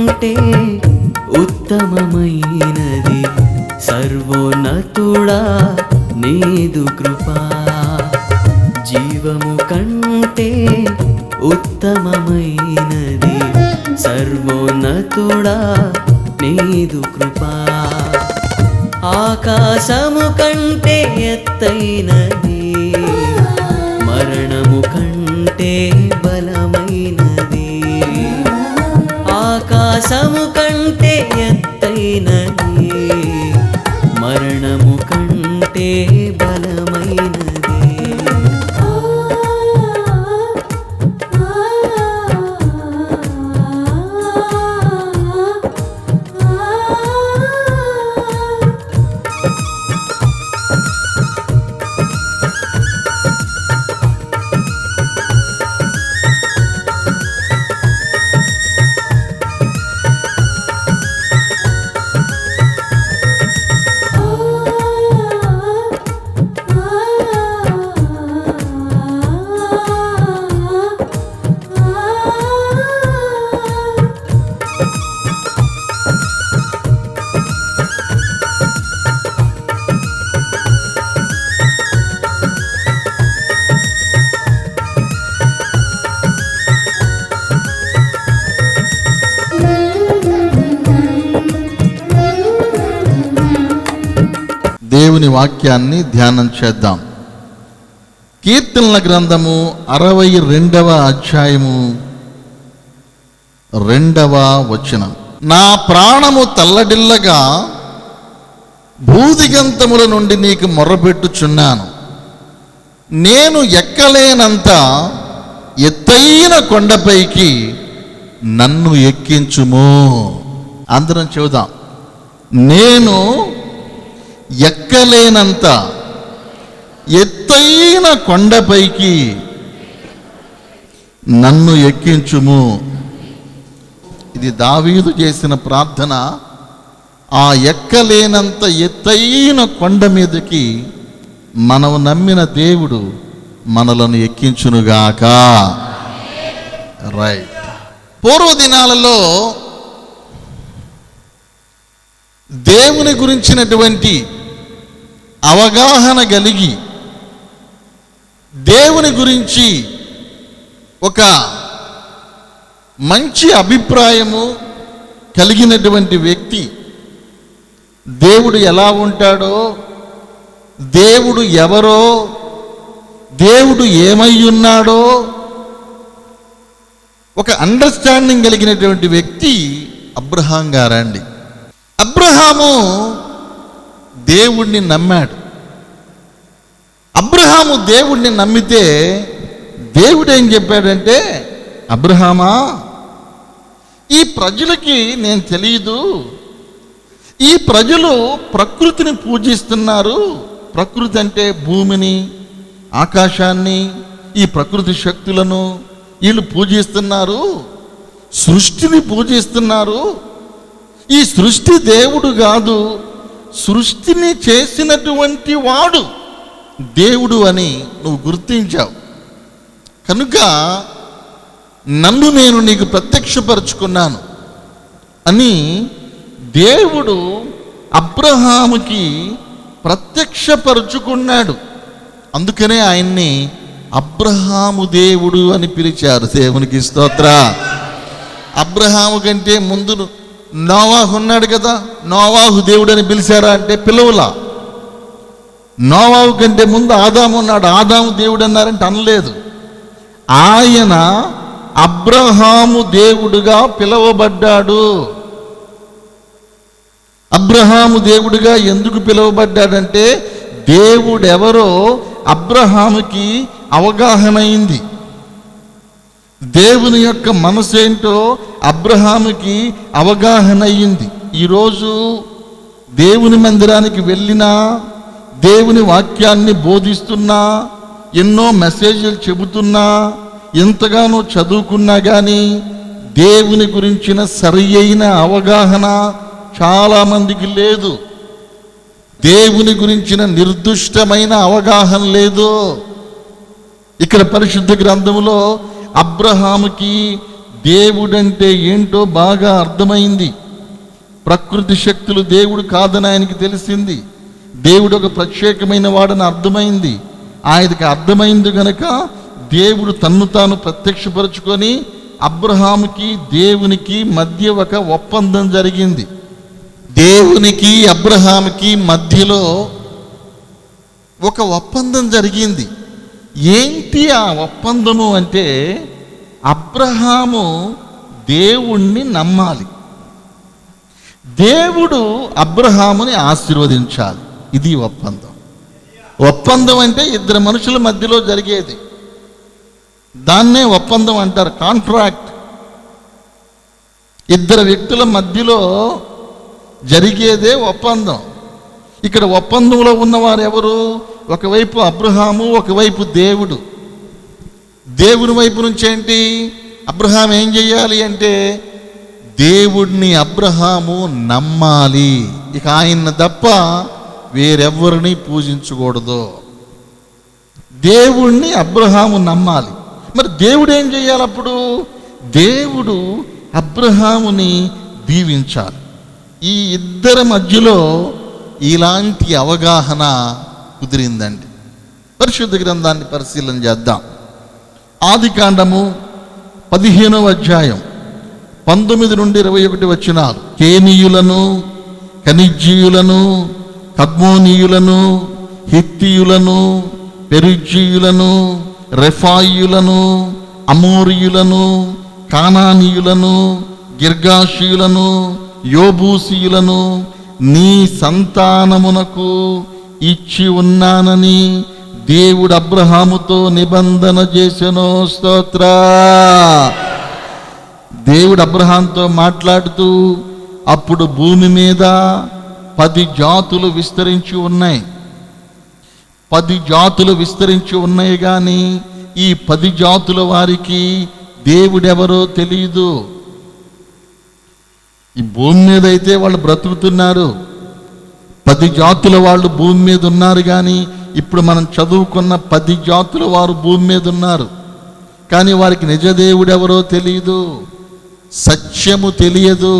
కంటే ఉత్తమమైనది సర్వోన్నతుడా నీదు కృపా. జీవము కంటే ఉత్తమమైనది సర్వోన్నతుడా నీదు కృపా. ఆకాశము కంటే ఎత్తైనది మరణము కంటే బలమైనది. ఆకాశము కంటే ఎత్తైనది మరణము కంటే బలమైనది. దేవుని వాక్యాన్ని ధ్యానం చేద్దాం. కీర్తనల గ్రంథము 62వ అధ్యాయము 2వ వచనం. నా ప్రాణము తల్లడిల్లగా భూదిగంతముల నుండి నీకు మొర్రపెట్టుచున్నాను. నేను ఎక్కలేనంత ఎత్తైన కొండపైకి నన్ను ఎక్కించుము. అందరం చెబుదాం. నేను ఎక్కలేనంత ఎత్తైన కొండపైకి నన్ను ఎక్కించుము. ఇది దావీదు చేసిన ప్రార్థన. ఆ ఎక్కలేనంత ఎత్తైన కొండ మీదకి మనం నమ్మిన దేవుడు మనలను ఎక్కించునుగాక. రైట్. పూర్వదినాలలో దేవుని గురించినటువంటి అవగాహన కలిగి దేవుని గురించి ఒక మంచి అభిప్రాయము కలిగినటువంటి వ్యక్తి దేవుడు ఎలా ఉంటాడో, దేవుడు ఎవరో, దేవుడు ఏమై ఉన్నాడో ఒక అండర్స్టాండింగ్ కలిగినటువంటి వ్యక్తి అబ్రహాం గారండి. అబ్రహాము దేవుణ్ణి నమ్మాడు. అబ్రహాము దేవుణ్ణి నమ్మితే దేవుడు ఏం చెప్పాడంటే, అబ్రహామా, ఈ ప్రజలకి నేను తెలియదు, ఈ ప్రజలు ప్రకృతిని పూజిస్తున్నారు. ప్రకృతి అంటే భూమిని, ఆకాశాన్ని, ఈ ప్రకృతి శక్తులను వీళ్ళు పూజిస్తున్నారు. సృష్టిని పూజిస్తున్నారు. ఈ సృష్టి దేవుడు కాదు, సృష్టిని చేసినటువంటి వాడు దేవుడు అని నువ్వు గుర్తించావు కనుక నన్ను నేను నీకు ప్రత్యక్షపరుచుకున్నాను అని దేవుడు అబ్రహాముకి ప్రత్యక్షపరుచుకున్నాడు. అందుకనే ఆయన్ని అబ్రహాము దేవుడు అని పిలిచారు. దేవునికి స్తోత్ర. అబ్రహాము కంటే ముందు నోవాహు ఉన్నాడు కదా, నోవాహు దేవుడు అని పిలిచారా అంటే పిలువలా. నోవాహు కంటే ముందు ఆదాము ఉన్నాడు, ఆదాము దేవుడు అన్నారంటే అనలేదు. ఆయన అబ్రహాము దేవుడుగా పిలువబడ్డాడు. అబ్రహాము దేవుడుగా ఎందుకు పిలువబడ్డాడంటే దేవుడెవరో అబ్రహాముకి అవగాహన అయింది. దేవుని యొక్క మనసు ఏంటో అబ్రహాముకి అవగాహన అయ్యింది. ఈరోజు దేవుని మందిరానికి వెళ్ళినా, దేవుని వాక్యాన్ని బోధిస్తున్నా, ఎన్నో మెసేజ్లు చెబుతున్నా, ఎంతగానో చదువుకున్నా కానీ దేవుని గురించిన సరి అయిన అవగాహన చాలామందికి లేదు. దేవుని గురించిన నిర్దుష్టమైన అవగాహన లేదు. ఇక్కడ పరిశుద్ధ గ్రంథములో అబ్రహాముకి దేవుడంటే ఏంటో బాగా అర్థమైంది. ప్రకృతి శక్తులు దేవుడు కాదని ఆయనకి తెలిసింది. దేవుడు ఒక ప్రత్యేకమైన వాడని అర్థమైంది. ఆయనకి అర్థమైంది గనక దేవుడు తన్ను తాను ప్రత్యక్షపరుచుకొని అబ్రహాముకి దేవునికి మధ్య ఒక ఒప్పందం జరిగింది. దేవునికి అబ్రహాముకి మధ్యలో ఒక ఒప్పందం జరిగింది. ఏంటి ఆ ఒప్పందము అంటే, అబ్రహాము దేవుణ్ణి నమ్మాలి, దేవుడు అబ్రహాముని ఆశీర్వదించాలి. ఇది ఒప్పందం. ఒప్పందం అంటే ఇద్దరు మనుషుల మధ్యలో జరిగేది, దాన్నే ఒప్పందం అంటారు, కాంట్రాక్ట్. ఇద్దరు వ్యక్తుల మధ్యలో జరిగేదే ఒప్పందం. ఇక్కడ ఒప్పందంలో ఉన్నవారు ఎవరు? ఒకవైపు అబ్రహాము, ఒకవైపు దేవుడు. దేవుని వైపు నుంచి ఏంటి? అబ్రహాం ఏం చెయ్యాలి అంటే, దేవుడిని అబ్రహాము నమ్మాలి, ఇక ఆయన తప్ప వేరెవ్వరిని పూజించకూడదు. దేవుణ్ణి అబ్రహాము నమ్మాలి. మరి దేవుడు ఏం చేయాలి అప్పుడు? దేవుడు అబ్రహాముని దీవించాలి. ఈ ఇద్దరి మధ్యలో ఇలాంటి అవగాహన కుదిరిందండి. పరిశుద్ధ గ్రంథాన్ని పరిశీలన చేద్దాం. ఆదికాండము 15వ అధ్యాయం 19 నుండి 21 వచనాలు. కేనీయులను, కనిజ్జీయులను, కద్మోనీయులను, హిత్తీయులను, పెరిజ్జీయులను, రెఫాయియులను, అమోరీయులను, కానానీయులను, గిర్గాషీయులను, యోబూసీయులను నీ సంతానమునకు ఇచ్చి ఉన్నానని దేవుడు అబ్రహాముతో నిబంధన చేసెను. స్తోత్ర. దేవుడు అబ్రహాంతో మాట్లాడుతూ, అప్పుడు భూమి మీద 10 జాతులు విస్తరించి ఉన్నాయి. 10 జాతులు విస్తరించి ఉన్నాయి, కానీ ఈ 10 జాతుల వారికి దేవుడెవరో తెలియదు. ఈ భూమి మీద అయితే వాళ్ళు బ్రతుకుతున్నారు, 10 జాతుల వాళ్ళు భూమి మీద ఉన్నారు, కానీ ఇప్పుడు మనం చదువుకున్న 10 జాతుల వారు భూమి మీద ఉన్నారు, కానీ వారికి నిజ దేవుడెవరో తెలియదు, సత్యము తెలియదు.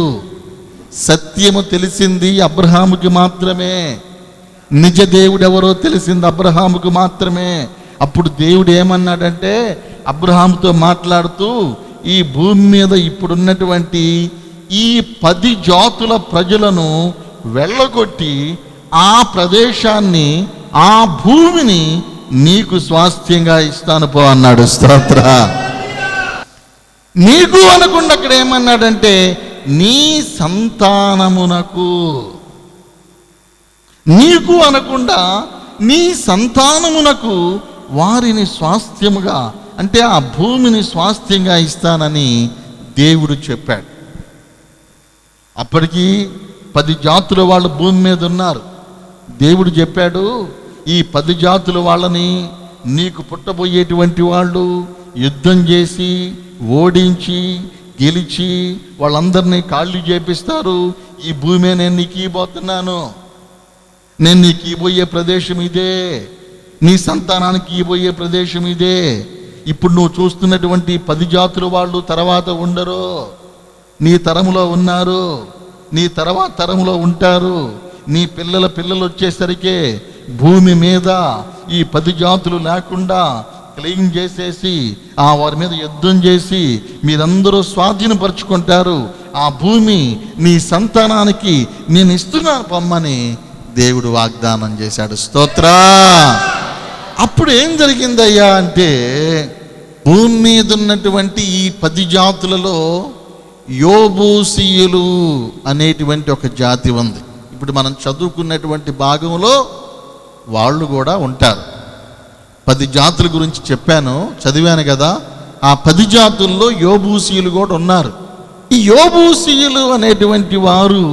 సత్యము తెలిసింది అబ్రహాముకి మాత్రమే, నిజ దేవుడెవరో తెలిసింది అబ్రహాముకు మాత్రమే. అప్పుడు దేవుడు ఏమన్నాడంటే, అబ్రహాముతో మాట్లాడుతూ, ఈ భూమి మీద ఇప్పుడున్నటువంటి ఈ 10 జాతుల ప్రజలను వెళ్ళగొట్టి ఆ ప్రదేశాన్ని, ఆ భూమిని నీకు స్వాస్థ్యంగా ఇస్తాను పో అన్నాడు. స్తోత్ర. నీకు అనకుండా అక్కడ ఏమన్నాడంటే, నీ సంతానమునకు. నీకు అనకుండా నీ సంతానమునకు వారిని స్వాస్థ్యముగా, అంటే ఆ భూమిని స్వాస్థ్యంగా ఇస్తానని దేవుడు చెప్పాడు. అప్పటికి 10 జాతుల వాళ్ళు భూమి మీద ఉన్నారు. దేవుడు చెప్పాడు, ఈ 10 జాతుల వాళ్ళని నీకు పుట్టబోయేటువంటి వాళ్ళు యుద్ధం చేసి ఓడించి గెలిచి వాళ్ళందరినీ కాళ్ళు చేపిస్తారు. ఈ భూమి నేను నీకు ఇవ్వబోతున్నాను, నేను నీకు ఇవ్వబోయే ప్రదేశం ఇదే, నీ సంతానానికి ఇవ్వబోయే ప్రదేశం ఇదే. ఇప్పుడు నువ్వు చూస్తున్నటువంటి 10 జాతుల వాళ్ళు తర్వాత ఉండరు, నీ తరములో ఉన్నారు, నీ తర్వాత తరములో ఉంటారు. నీ పిల్లల పిల్లలు వచ్చేసరికి భూమి మీద ఈ 10 జాతులు లేకుండా క్లీన్ చేసేసి వారి మీద యుద్ధం చేసి మీరందరూ స్వాధీనపరుచుకుంటారు. ఆ భూమి నీ సంతానానికి నేను ఇస్తున్నాను పొమ్మని దేవుడు వాగ్దానం చేశాడు. స్తోత్ర. అప్పుడు ఏం జరిగిందయ్యా అంటే, భూమి మీద ఉన్నటువంటి ఈ 10 జాతులలో యోబూసీయులు అనేటువంటి ఒక జాతి ఉంది. ఇప్పుడు మనం చదువుకున్నటువంటి భాగంలో వాళ్ళు కూడా ఉంటారు. 10 జాతుల గురించి చెప్పాను, చదివాను కదా. ఆ 10 జాతుల్లో యోబూసీయులు కూడా ఉన్నారు. ఈ యోబూసీయులు అనేటువంటి వారు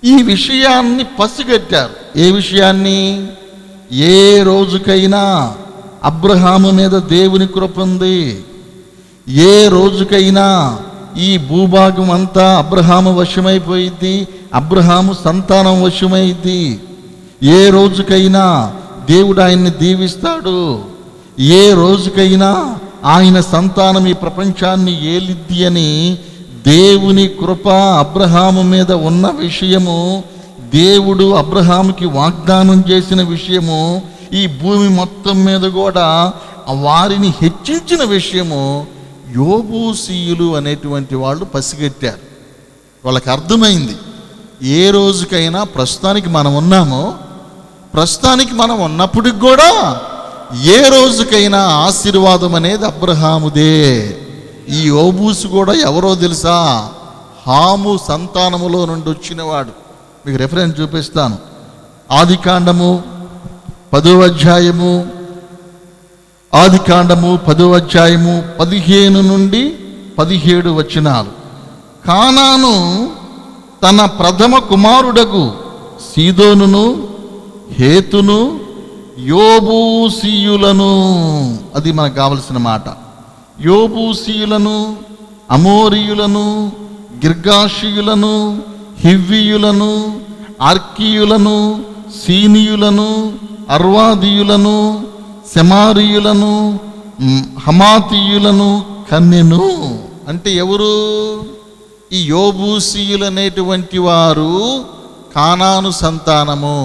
ఈ విషయాన్ని పసిగట్టారు. ఏ విషయాన్ని? ఏ రోజుకైనా అబ్రహాము మీద దేవుని కృప ఉంది, ఏ రోజుకైనా ఈ భూభాగం అంతా అబ్రహాము వశమైపోయింది, అబ్రహాము సంతానం వశమైంది. ఏ రోజుకైనా దేవుడు ఆయన్ని దీవిస్తాడు, ఏ రోజుకైనా ఆయన సంతానం ఈ ప్రపంచాన్ని ఏలిద్ది అని దేవుని కృప అబ్రహాము మీద ఉన్న విషయము, దేవుడు అబ్రహాముకి వాగ్దానం చేసిన విషయము, ఈ భూమి మొత్తం మీద కూడా వారిని హెచ్చించిన విషయము యోబూసీయులు అనేటువంటి వాళ్ళు పసిగట్టారు. వాళ్ళకి అర్థమైంది, ఏ రోజుకైనా ప్రస్తుతానికి మనం ఉన్నామో, ప్రస్తుతానికి మనం ఉన్నప్పటికి కూడా ఏ రోజుకైనా ఆశీర్వాదం అనేది అబ్రహాముదే. ఈ యోబూసు కూడా ఎవరో తెలుసా? హాము సంతానములో నుండి వచ్చినవాడు. మీకు రెఫరెన్స్ చూపిస్తాను. ఆదికాండము 10వ అధ్యాయము, ఆదికాండము 10వ అధ్యాయము 15 నుండి 17 వచనాలు. కానాను తన ప్రథమ కుమారుడకు సీదోనును హేతును యోబూసీయులను, అది మనకు కావలసిన మాట, యోబూసీయులను, అమోరీయులను, గిర్గాషీయులను, హివ్వీయులను, అర్కీయులను, సీనీయులను, అర్వాదీయులను, సెమారీయులను, హమాతీయులను కన్నెను. అంటే ఎవరు? ఈ యోబూసీయులు అనేటువంటి వారు కానాను సంతానము.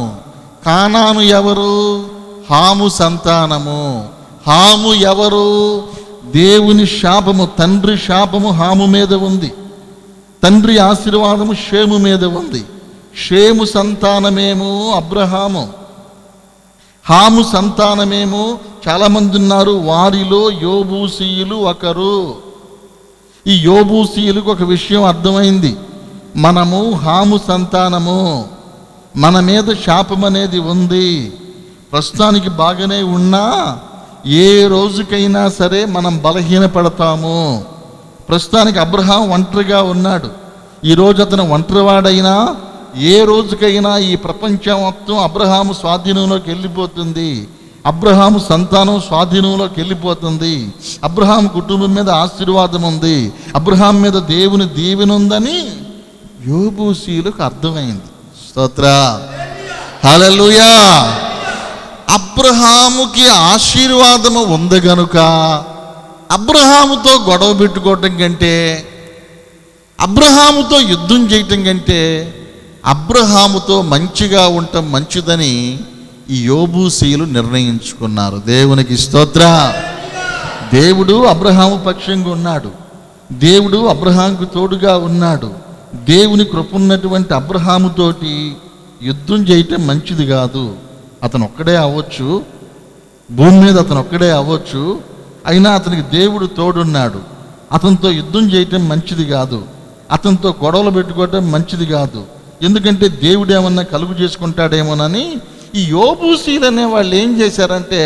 కానాను ఎవరు? హాము సంతానము. హాము ఎవరు? దేవుని శాపము, తండ్రి శాపము హాము మీద ఉంది, తండ్రి ఆశీర్వాదము షేము మీద ఉంది. షేము సంతానమేమో అబ్రహాము, హాము సంతానమేమో చాలామంది ఉన్నారు, వారిలో యోబూసీయులు ఒకరు. ఈ యోబూసీయులకు ఒక విషయం అర్థమైంది, మనము హాము సంతానము, మన మీద శాపం అనేది ఉంది. ప్రస్తుతానికి బాగానే ఉన్నా ఏ రోజుకైనా సరే మనం బలహీనపడతాము. ప్రస్తుతానికి అబ్రహాం ఒంటరిగా ఉన్నాడు. ఈరోజు అతను ఒంటరివాడైనా ఏ రోజుకైనా ఈ ప్రపంచం మొత్తం అబ్రహాము స్వాధీనంలోకి వెళ్ళిపోతుంది. అబ్రహాము సంతానం స్వాధీనంలోకి వెళ్ళిపోతుంది. అబ్రహాం కుటుంబం మీద ఆశీర్వాదం ఉంది, అబ్రహాం మీద దేవుని దీవెన ఉందని యోబూసీయులకు అర్థమైంది. స్తోత్ర, హల్లెలూయా. అబ్రహాముకి ఆశీర్వాదము ఉంది గనుక అబ్రహాముతో గొడవ పెట్టుకోవటం కంటే, అబ్రహాముతో యుద్ధం చేయటం కంటే అబ్రహాముతో మంచిగా ఉండటం మంచిదని ఈ యోబూసీయులు నిర్ణయించుకున్నారు. దేవునికి స్తోత్ర. దేవుడు అబ్రహాము పక్షంగా ఉన్నాడు, దేవుడు అబ్రహాముకు తోడుగా ఉన్నాడు. దేవుని కృప ఉన్నటువంటి అబ్రహాముతోటి యుద్ధం చేయటం మంచిది కాదు. అతను ఒక్కడే అవ్వచ్చు, భూమి మీద అతను ఒక్కడే అవ్వచ్చు, అయినా అతనికి దేవుడు తోడున్నాడు. అతనితో యుద్ధం చేయటం మంచిది కాదు, అతనితో గొడవలు పెట్టుకోవటం మంచిది కాదు. ఎందుకంటే దేవుడు ఏమన్నా కలుగు చేసుకుంటాడేమోనని ఈ యోబూసీలు అనే వాళ్ళు ఏం చేశారంటే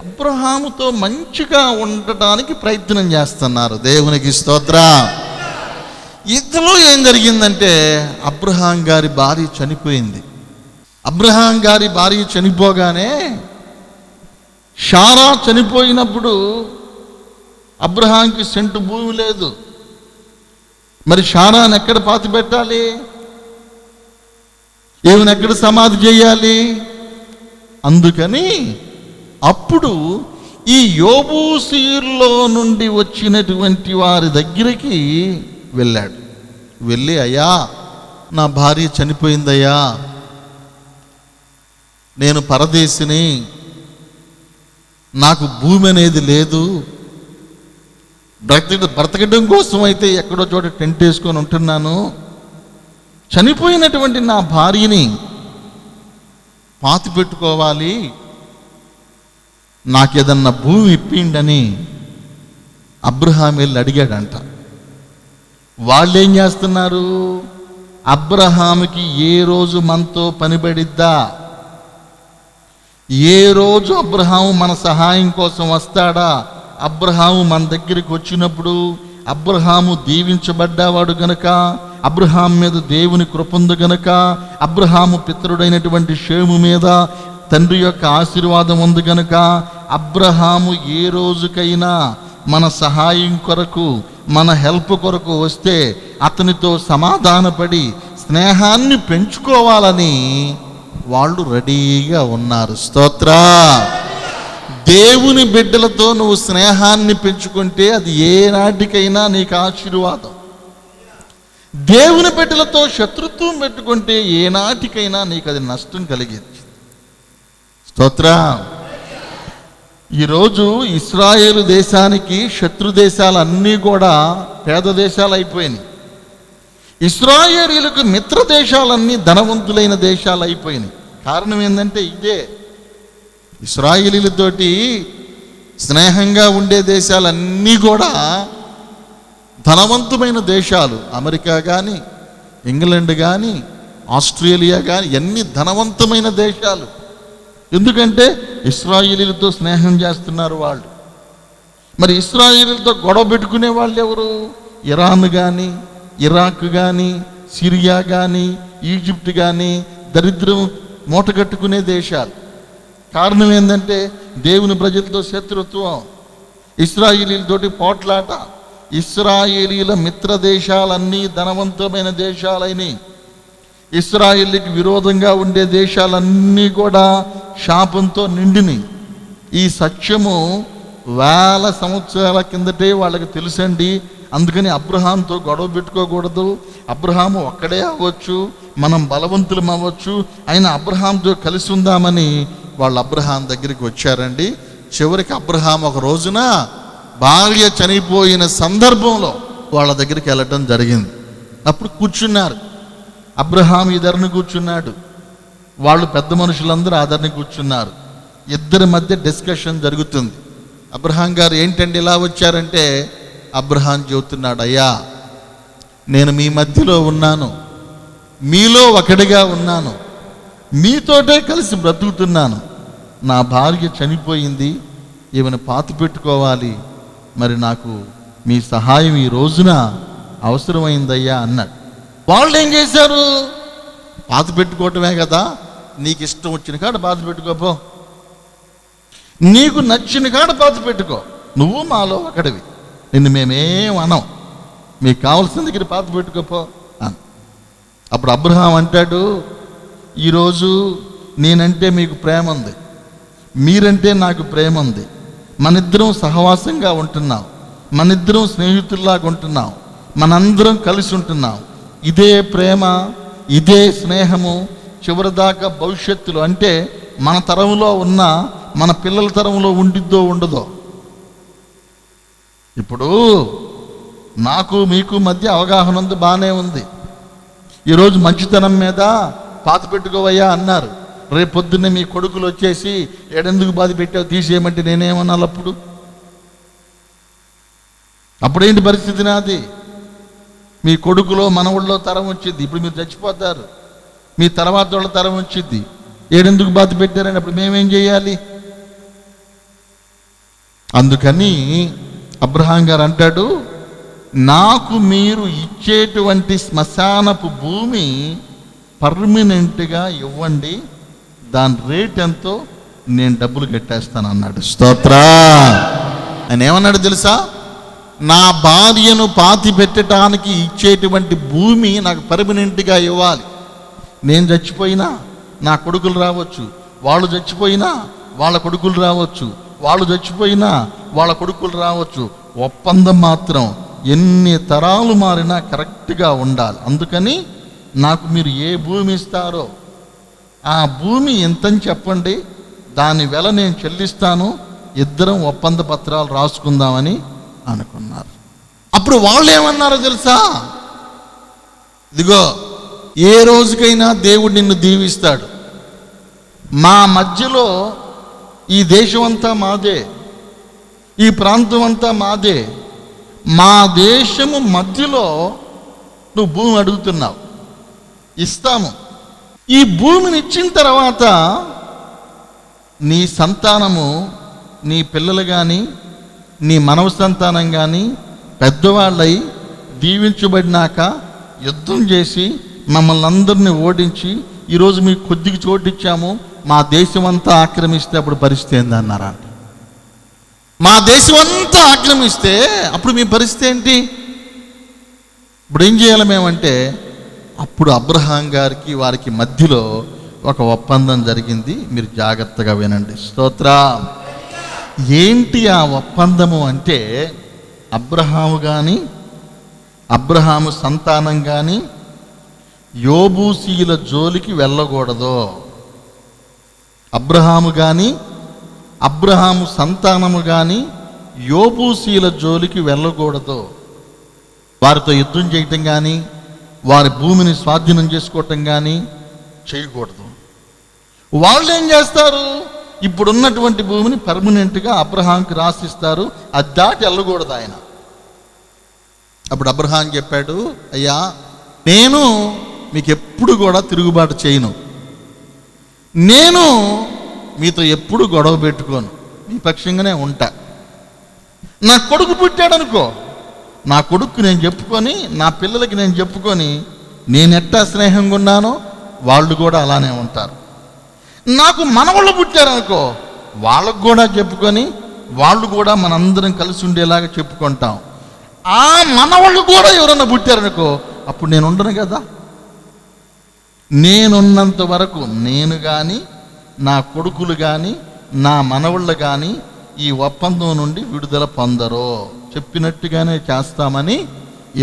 అబ్రహాముతో మంచిగా ఉండటానికి ప్రయత్నం చేస్తున్నారు. దేవునికి స్తోత్ర. ఇంతలో ఏం జరిగిందంటే అబ్రహాం గారి భార్య చనిపోయింది. అబ్రహాం గారి భార్య చనిపోగానే షారా చనిపోయినప్పుడు అబ్రహాంకి సెంటు భూమి లేదు. మరి షారాని ఎక్కడ పాతి పెట్టాలి? ఈమెను ఎక్కడ సమాధి చేయాలి? అందుకని అప్పుడు ఈ యోబూసీయుల్లో నుండి వచ్చినటువంటి వారి దగ్గరికి వెళ్ళాడు. వెళ్ళి, అయ్యా నా భార్య చనిపోయిందయ్యా, నేను పరదేశిని, నాకు భూమి అనేది లేదు, బ్రతకడం కోసం అయితే ఎక్కడో చోట టెంట్ వేసుకొని ఉంటున్నాను, చనిపోయినటువంటి నా భార్యని పాతి పెట్టుకోవాలి, నాకేదన్నా భూమి ఇప్పిండని అబ్రహాం వెళ్ళి అడిగాడంట. వాళ్ళు ఏం చేస్తున్నారు? అబ్రహాముకి ఏ రోజు మనతో పనిపడిద్దా, ఏ రోజు అబ్రహాము మన సహాయం కోసం వస్తాడా, అబ్రహాము మన దగ్గరికి వచ్చినప్పుడు అబ్రహాము దీవించబడ్డావాడు గనక, అబ్రహాం మీద దేవుని కృప ఉంది గనక, అబ్రహాము పితరుడైనటువంటి షేము మీద తండ్రి యొక్క ఆశీర్వాదం ఉంది గనక, అబ్రహాము ఏ రోజుకైనా మన సహాయం కొరకు, మన హెల్ప్ కొరకు వస్తే అతనితో సమాధానపడి స్నేహాన్ని పెంచుకోవాలని వాళ్ళు రెడీగా ఉన్నారు. స్తోత్ర. దేవుని బిడ్డలతో నువ్వు స్నేహాన్ని పెంచుకుంటే అది ఏ నాటికైనా నీకు ఆశీర్వాదం. దేవుని బిడ్డలతో శత్రుత్వం పెట్టుకుంటే ఏ నాటికైనా నీకు అది నష్టం కలిగింది. స్తోత్రం. ఈరోజు ఇశ్రాయేలు దేశానికి శత్రు దేశాలన్నీ కూడా పేద దేశాలు అయిపోయినాయి. ఇశ్రాయేలీలకు మిత్ర దేశాలన్నీ ధనవంతులైన దేశాలు అయిపోయినాయి. కారణం ఏంటంటే ఇదే, ఇశ్రాయేలీలతోటి స్నేహంగా ఉండే దేశాలన్నీ కూడా ధనవంతమైన దేశాలు. అమెరికా కానీ, ఇంగ్లాండ్ కానీ, ఆస్ట్రేలియా కానీ అన్ని ధనవంతమైన దేశాలు. ఎందుకంటే ఇశ్రాయేలీలతో స్నేహం చేస్తున్నారు వాళ్ళు. మరి ఇశ్రాయేలీలతో గొడవ పెట్టుకునే వాళ్ళు ఎవరు? ఇరాన్ కానీ, ఇరాక్ కానీ, సిరియా కానీ, ఈజిప్ట్ కానీ దరిద్రం మూటగట్టుకునే దేశాలు. కారణం ఏంటంటే దేవుని ప్రజలతో శత్రుత్వం, ఇశ్రాయేలీలతోటి పోట్లాట. ఇశ్రాయేలీల మిత్ర దేశాలన్నీ ధనవంతమైన దేశాలైనవి. ఇశ్రాయేలీకి విరోధంగా ఉండే దేశాలన్నీ కూడా శాపంతో నిండినాయి. ఈ సత్యము వేల సంవత్సరాల కిందటే వాళ్ళకి తెలుసండి. అందుకని అబ్రహాంతో గొడవ పెట్టుకోకూడదు. అబ్రహాము ఒక్కడే అవ్వచ్చు, మనం బలవంతులం అవ్వచ్చు, అయినా అబ్రహాంతో కలిసి ఉందామని వాళ్ళు అబ్రహాం దగ్గరికి వచ్చారండి. చివరికి అబ్రహాం ఒక రోజున భార్య చనిపోయిన సందర్భంలో వాళ్ళ దగ్గరికి వెళ్ళటం జరిగింది. అప్పుడు కూర్చున్నారు. అబ్రహాం ఈ ధరని కూర్చున్నాడు, వాళ్ళు పెద్ద మనుషులందరూ ఆ ధరని కూర్చున్నారు. ఇద్దరి మధ్య డిస్కషన్ జరుగుతుంది. అబ్రహాం గారు ఏంటండి ఇలా వచ్చారంటే, అబ్రహాం చెబుతున్నాడు, అయ్యా నేను మీ మధ్యలో ఉన్నాను, మీలో ఒకడిగా ఉన్నాను, మీతోటే కలిసి బ్రతుకుతున్నాను. నా భార్య చనిపోయింది, ఈమెను పాతి పెట్టుకోవాలి, మరి నాకు మీ సహాయం ఈ రోజున అవసరమైందయ్యా అన్నాడు. వాళ్ళు ఏం చేశారు? పాతి పెట్టుకోవటమే కదా, నీకు ఇష్టం వచ్చిన కాడ పాతి పెట్టుకోపో, నీకు నచ్చిన కాడ పాతి పెట్టుకో, నువ్వు మాలో ఒకడివి, నిన్ను మేమేం అనం, మీకు కావాల్సిన దగ్గర పాతి పెట్టుకోపో అని. అప్పుడు అబ్రహాం అంటాడు, ఈరోజు నేనంటే మీకు ప్రేమ ఉంది, మీరంటే నాకు ప్రేమ ఉంది, మనిద్దరం సహవాసంగా ఉంటున్నాం, మనిద్దరం స్నేహితుల్లాగా ఉంటున్నాం, మనందరం కలిసి ఉంటున్నాం. ఇదే ప్రేమ, ఇదే స్నేహము చివరిదాకా భవిష్యత్తులో, అంటే మన తరంలో ఉన్న మన పిల్లల తరంలో ఉండిద్దో ఉండదో. ఇప్పుడు నాకు మీకు మధ్య అవగాహన ఉంది, బాగానే ఉంది. ఈరోజు మంచితనం మీద పాతి పెట్టుకోవయ్యా అన్నారు. రేపు పొద్దున్నే మీ కొడుకులు వచ్చేసి ఏడెందుకు బాధ పెట్టావు తీసేయమంటే నేనేమన్నాను? అప్పుడేంటి పరిస్థితి నాది? మీ కొడుకులో మనవుల్లో తరం వచ్చింది, ఇప్పుడు మీరు చచ్చిపోతారు, మీ తర్వాత వాళ్ళ తరం వచ్చింది, ఏడెందుకు బాధ పెట్టారని అప్పుడు మేమేం చేయాలి? అందుకని అబ్రహాం గారు అంటాడు, నాకు మీరు ఇచ్చేటువంటి శ్మశానపు భూమి పర్మనెంట్గా ఇవ్వండి, దాని రేట్ ఎంతో నేను డబ్బులు కట్టేస్తాను అన్నాడు. స్తోత్ర. ఆయన ఏమన్నాడు తెలుసా? నా భార్యను పాతి పెట్టడానికి ఇచ్చేటువంటి భూమి నాకు పర్మనెంట్గా ఇవ్వాలి. నేను చచ్చిపోయినా నా కొడుకులు రావచ్చు, వాళ్ళు చచ్చిపోయినా వాళ్ళ కొడుకులు రావచ్చు, వాళ్ళు చచ్చిపోయినా వాళ్ళ కొడుకులు రావచ్చు. ఒప్పందం మాత్రం ఎన్ని తరాలు మారినా కరెక్ట్గా ఉండాలి. అందుకని నాకు మీరు ఏ భూమి ఇస్తారో ఆ భూమి ఎంతని చెప్పండి, దాని వెల నేను చెల్లిస్తాను, ఇద్దరం ఒప్పంద పత్రాలు రాసుకుందామని అనుకున్నారు. అప్పుడు వాళ్ళు ఏమన్నారో తెలుసా? ఇదిగో, ఏ రోజుకైనా దేవుడు నిన్ను దీవిస్తాడు, మా మధ్యలో ఈ దేశం అంతా మాదే, ఈ ప్రాంతం అంతా మాదే, మా దేశము మధ్యలో నువ్వు భూమి అడుగుతున్నావు, ఇస్తాము. ఈ భూమిని ఇచ్చిన తర్వాత నీ సంతానము, నీ పిల్లలు కానీ నీ మనవ సంతానం కానీ పెద్దవాళ్ళై దీవించబడినాక యుద్ధం చేసి మమ్మల్ని అందరినీ ఓడించి ఈరోజు మీకు కొద్దిగా చోటిచ్చాము, మా దేశం అంతా ఆక్రమిస్తే అప్పుడు పరిస్థితి ఏందన్నారా? మా దేశం అంతా ఆక్రమిస్తే అప్పుడు మీ పరిస్థితి ఏంటి? ఇప్పుడు ఏం చేయాలి మేమంటే, అప్పుడు అబ్రహాం గారికి వారికి మధ్యలో ఒక ఒప్పందం జరిగింది. మీరు జాగ్రత్తగా వినండి. స్తోత్రం. ఏంటి ఆ ఒప్పందము అంటే, అబ్రహాము కానీ అబ్రహాము సంతానం కానీ యోబూసీల జోలికి వెళ్ళకూడదు. అబ్రహాము కానీ అబ్రహాము సంతానము కానీ యోబూసీల జోలికి వెళ్ళకూడదు. వారితో యుద్ధం చేయటం కానీ వారి భూమిని స్వాధీనం చేసుకోవటం కానీ చేయకూడదు. వాళ్ళు ఏం చేస్తారు, ఇప్పుడున్నటువంటి భూమిని పర్మనెంట్గా అబ్రహాంకి రాసిస్తారు, అది దాటి వెళ్ళకూడదు ఆయన. అప్పుడు అబ్రహాం చెప్పాడు, అయ్యా నేను మీకు ఎప్పుడు కూడా తిరుగుబాటు చేయను, నేను మీతో ఎప్పుడు గొడవ పెట్టుకోను, మీ పక్షంగానే ఉంటా. నా కొడుకు పుట్టాడనుకో, నా కొడుకు నేను చెప్పుకొని, నా పిల్లలకి నేను చెప్పుకొని, నేను ఎట్టా స్నేహంగా ఉన్నానో వాళ్ళు కూడా అలానే ఉంటారు. నాకు మనవాళ్ళు పుట్టారనుకో, వాళ్ళకు కూడా చెప్పుకొని, వాళ్ళు కూడా మనందరం కలిసి ఉండేలాగా చెప్పుకుంటాం. ఆ మనవాళ్ళు కూడా ఎవరన్నా పుట్టారనుకో, అప్పుడు నేను ఉండను కదా. నేనున్నంత వరకు నేను కానీ నా కొడుకులు కానీ నా మనవళ్ళు కానీ ఈ ఒప్పందం నుండి విడుదల పొందరు. చెప్పినట్టుగానే చేస్తామని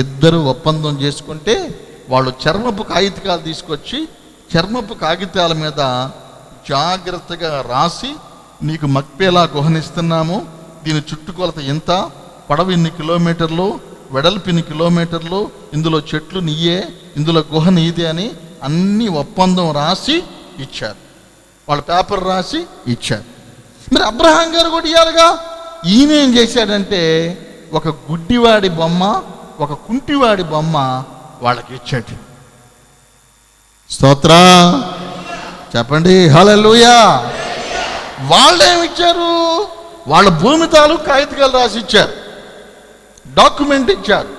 ఇద్దరు ఒప్పందం చేసుకుంటే, వాళ్ళు చర్మపు కాగితాలు తీసుకొచ్చి చర్మపు కాగితాల మీద జాగ్రత్తగా రాసి, నీకు మక్పేలా గుహనిస్తున్నాము, దీని చుట్టుకొలత ఎంత, పొడవు ఇన్ని కిలోమీటర్లు, వెడల్పు ఇన్ని కిలోమీటర్లు, ఇందులో చెట్లు నీయే, ఇందులో గుహ నీదే అని అన్ని ఒప్పందం రాసి ఇచ్చారు. వాళ్ళు పేపర్ రాసి ఇచ్చారు. మరి అబ్రహాం గారు కూడా ఇయ్యాలిగా. ఈయన ఏం చేశాడంటే, ఒక గుడ్డివాడి బొమ్మ, ఒక కుంటివాడి బొమ్మ వాళ్ళకి ఇచ్చాడు. స్తోత్ర చెప్పండి, హల్లెలూయా. వాళ్ళు ఏమిచ్చారు, వాళ్ళ భూమి తాలూకు కాగితాలు రాసి ఇచ్చారు, డాక్యుమెంట్ ఇచ్చారు,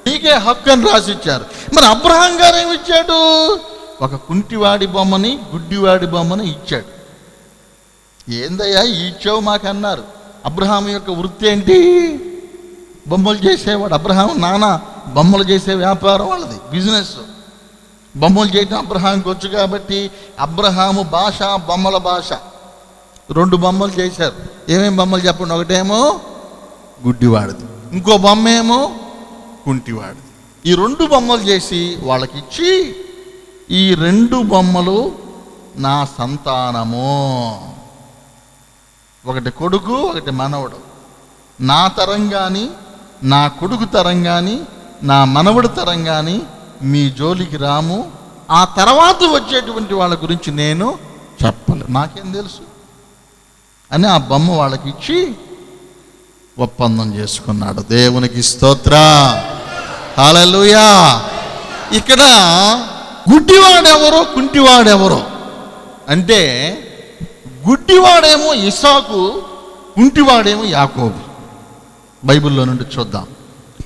నీకే హక్కు అని రాసి ఇచ్చారు. మరి అబ్రహాం గారు ఏమిచ్చాడు, ఒక కుంటివాడి బొమ్మని గుడ్డివాడి బొమ్మని ఇచ్చాడు. ఏందయ్యా ఇచ్చావు మాకన్నారు. అబ్రహాం యొక్క వృత్తి ఏంటి, బొమ్మలు చేసేవాడు. అబ్రహాం నాన్న బొమ్మలు చేసే వ్యాపారం వాళ్ళది, బిజినెస్. బొమ్మలు చేయటం అబ్రహాంకి వచ్చు కాబట్టి అబ్రహాము భాష బొమ్మల భాష. 2 బొమ్మలు చేశారు. ఏమేమి బొమ్మలు చెప్పండి. ఒకటేమో గుడ్డివాడిది, ఇంకో బొమ్మ ఏమో కుంటివాడిది. ఈ 2 బొమ్మలు చేసి వాళ్ళకి ఇచ్చి, ఈ 2 బొమ్మలు నా సంతానము, ఒకటి కొడుకు ఒకటి మనవడు. నా తరం కానీ నా కొడుకు తరం కానీ నా మనవడి తరం కానీ మీ జోలికి రాము, ఆ తర్వాత వచ్చేటువంటి వాళ్ళ గురించి నేను చెప్పను, నాకేం తెలుసు అని ఆ బొమ్మ వాళ్ళకి ఇచ్చి ఒప్పందం చేసుకున్నాడు. దేవునికి స్తోత్ర, హల్లెలూయా. ఇక్కడ గుడ్డివాడెవరో కుంటివాడెవరో అంటే, గుడ్డివాడేమో ఇస్సాకు, కుంటివాడేమో యాకోబు. బైబిల్లో నుండి చూద్దాం.